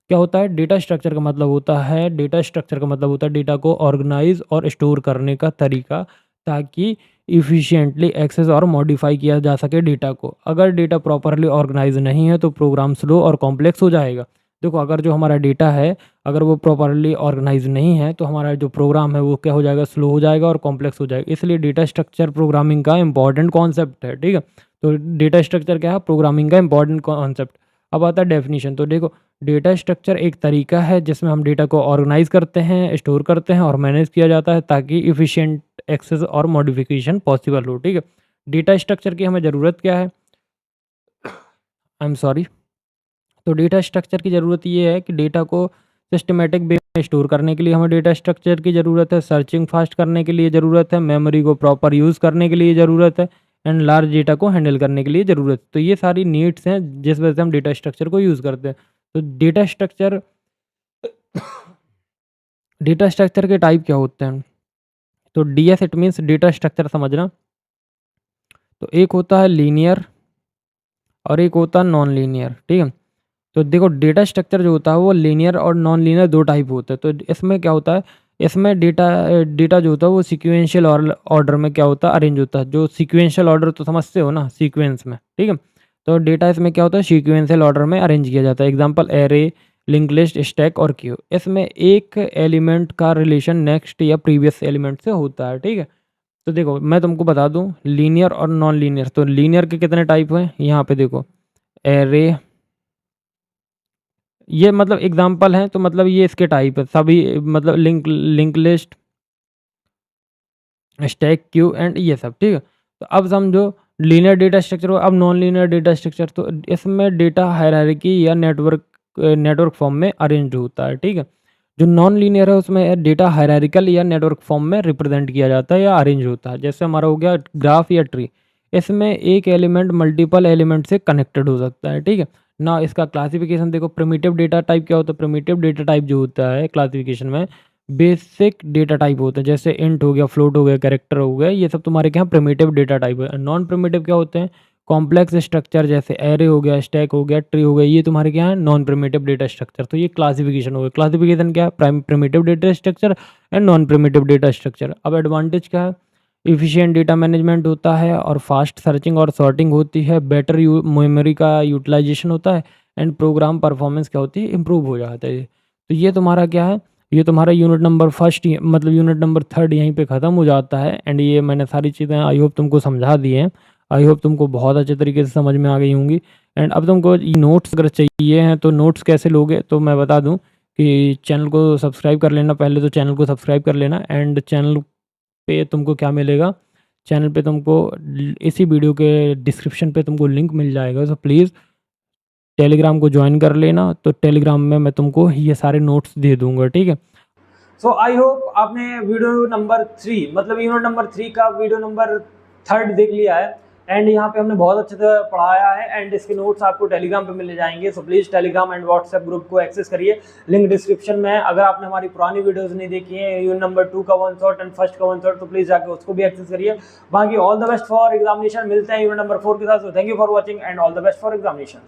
क्या होता है, डेटा स्ट्रक्चर का मतलब होता है, डेटा स्ट्रक्चर का मतलब होता है डेटा को ऑर्गेनाइज और स्टोर करने का तरीका, ताकि इफ़िशिएंटली एक्सेस और मॉडिफाई किया जा सके डेटा को। अगर डेटा प्रॉपरली ऑर्गेनाइज नहीं है तो प्रोग्राम स्लो और कॉम्प्लेक्स हो जाएगा। देखो, अगर जो हमारा डेटा है, अगर वो प्रॉपरली ऑर्गेनाइज नहीं है तो हमारा जो प्रोग्राम है वो क्या हो जाएगा, स्लो हो जाएगा और कॉम्प्लेक्स हो जाएगा। इसलिए डेटा स्ट्रक्चर प्रोग्रामिंग का इंपॉर्टेंट कॉन्सेप्ट है, ठीक है। तो डेटा स्ट्रक्चर क्या है, प्रोग्रामिंग का इंपॉर्टेंट कॉन्सेप्ट। अब आता है डेफिनेशन। तो देखो, डेटा स्ट्रक्चर एक तरीका है जिसमें हम डेटा को ऑर्गेनाइज करते हैं, स्टोर करते हैं और मैनेज किया जाता है ताकि इफ़िशिएंट एक्सेस और मॉडिफिकेशन पॉसिबल हो, ठीक है। डेटा स्ट्रक्चर की हमें ज़रूरत क्या है, आई एम सॉरी। तो डेटा स्ट्रक्चर की ज़रूरत ये है कि डेटा को सिस्टमेटिक वे में स्टोर करने के लिए हमें डेटा स्ट्रक्चर की ज़रूरत है, सर्चिंग फास्ट करने के लिए ज़रूरत है, मेमोरी को प्रॉपर यूज़ करने के लिए ज़रूरत है एंड लार्ज डेटा को हैंडल करने के लिए ज़रूरत है। तो ये सारी नीड्स हैं जिस वजह से हम डेटा स्ट्रक्चर को यूज़ करते हैं। तो डेटा स्ट्रक्चर के टाइप क्या होते हैं, तो DS it means data structure समझना। तो एक होता है लीनियर और एक होता है नॉन लीनियर, ठीक है। तो देखो, डेटा स्ट्रक्चर जो होता है वो लीनियर और नॉन लीनियर दो टाइप होते हैं। तो इसमें क्या होता है, इसमें डेटा जो होता है वो सीक्वेंशियल ऑर्डर में क्या होता है, अरेंज होता है। जो सीक्वेंशियल ऑर्डर तो समझते हो ना, सीक्वेंस में, ठीक है। तो डेटा इसमें क्या होता है, सीक्वेंशियल ऑर्डर में अरेंज किया जाता है। Example array, link list, stack और क्यू। इसमें एक एलिमेंट का रिलेशन नेक्स्ट या प्रीवियस एलिमेंट से होता है, ठीक है। तो देखो, मैं तुमको बता दूं लीनियर और नॉन लीनियर। तो लीनियर के कितने टाइप हैं, यहाँ पे देखो, एरे, ये मतलब एग्जांपल हैं, तो मतलब ये इसके टाइप है सभी, मतलब link list, stack, Q and ये सब, ठीक है। तो अब समझो लीनियर डेटा स्ट्रक्चर हो। अब नॉन लीनियर डेटा स्ट्रक्चर, तो इसमें डेटा हायरार्की या नेटवर्क फॉर्म में अरेंज होता है, ठीक है। जो नॉन लीनियर है उसमें डेटा हायरार्किकल या नेटवर्क फॉर्म में रिप्रेजेंट किया जाता है या अरेंज होता है। जैसे हमारा हो गया ग्राफ या ट्री, इसमें एक एलिमेंट मल्टीपल एलिमेंट से कनेक्टेड हो सकता है, ठीक है ना। इसका क्लासिफिकेशन देखो, प्रिमिटिव डेटा टाइप क्या होता है, प्रिमिटिव डेटा टाइप जो होता है क्लासिफिकेशन में, बेसिक डेटा टाइप होते हैं। जैसे इंट हो गया, फ्लोट हो गया, कैरेक्टर हो गया, ये सब तुम्हारे क्या प्रिमिटिव डेटा टाइप है। नॉन प्रिमिटिव क्या होते हैं, कॉम्प्लेक्स स्ट्रक्चर, जैसे एरे हो गया, स्टैक हो गया, ट्री हो गया, ये तुम्हारे क्या है, नॉन प्रिमिटिव डेटा स्ट्रक्चर। तो ये क्लासिफिकेशन हो गया। क्लासिफिकेशन क्या है, primitive data structure and non primitive data structure. अब एडवांटेज क्या है, इफिशिएंट डेटा मैनेजमेंट होता है और फास्ट सर्चिंग और सॉर्टिंग होती है, बेटर मेमोरी का यूटिलाइजेशन होता है एंड प्रोग्राम परफॉर्मेंस क्या होती है, इंप्रूव हो जाता है। तो ये तुम्हारा क्या है, ये तुम्हारा यूनिट नंबर फर्स्ट, मतलब यूनिट नंबर 3 यहीं पे ख़त्म हो जाता है। एंड ये मैंने सारी चीज़ें आई होप तुमको समझा दी हैं। आई होप तुमको बहुत अच्छे तरीके से समझ में आ गई होंगी। एंड अब तुमको नोट्स अगर चाहिए हैं तो नोट्स कैसे लोगे, तो मैं बता दूं कि चैनल को सब्सक्राइब कर लेना। पहले तो चैनल को सब्सक्राइब कर लेना एंड चैनल पे तुमको क्या मिलेगा, चैनल पे तुमको इसी वीडियो के डिस्क्रिप्शन पे तुमको लिंक मिल जाएगा। सो प्लीज़ टेलीग्राम को ज्वाइन कर लेना। तो टेलीग्राम में मैं तुमको ये सारे नोट्स दे दूंगा, ठीक है। सो आई होप आपने वीडियो नंबर 3 मतलब यूनिट नंबर 3 का वीडियो नंबर 3 देख लिया है। एंड यहाँ पे हमने बहुत अच्छे से पढ़ाया है एंड इसके नोट्स आपको टेलीग्राम पे मिल जाएंगे। So please Telegram and WhatsApp group को एक्सेस करिए, लिंक डिस्क्रिप्शन में है। अगर आपने हमारी पुरानी वीडियोस नहीं देखी है, यूनिट नंबर 2 का 1 शॉट एंड फर्स्ट का 1 शॉट, तो प्लीज़ जाके उसको भी एक्सेस करिए। बाकी all the best for examination. मिलते हैं यूनिट नंबर 4 के साथ। So thank you for watching and all the best for examination.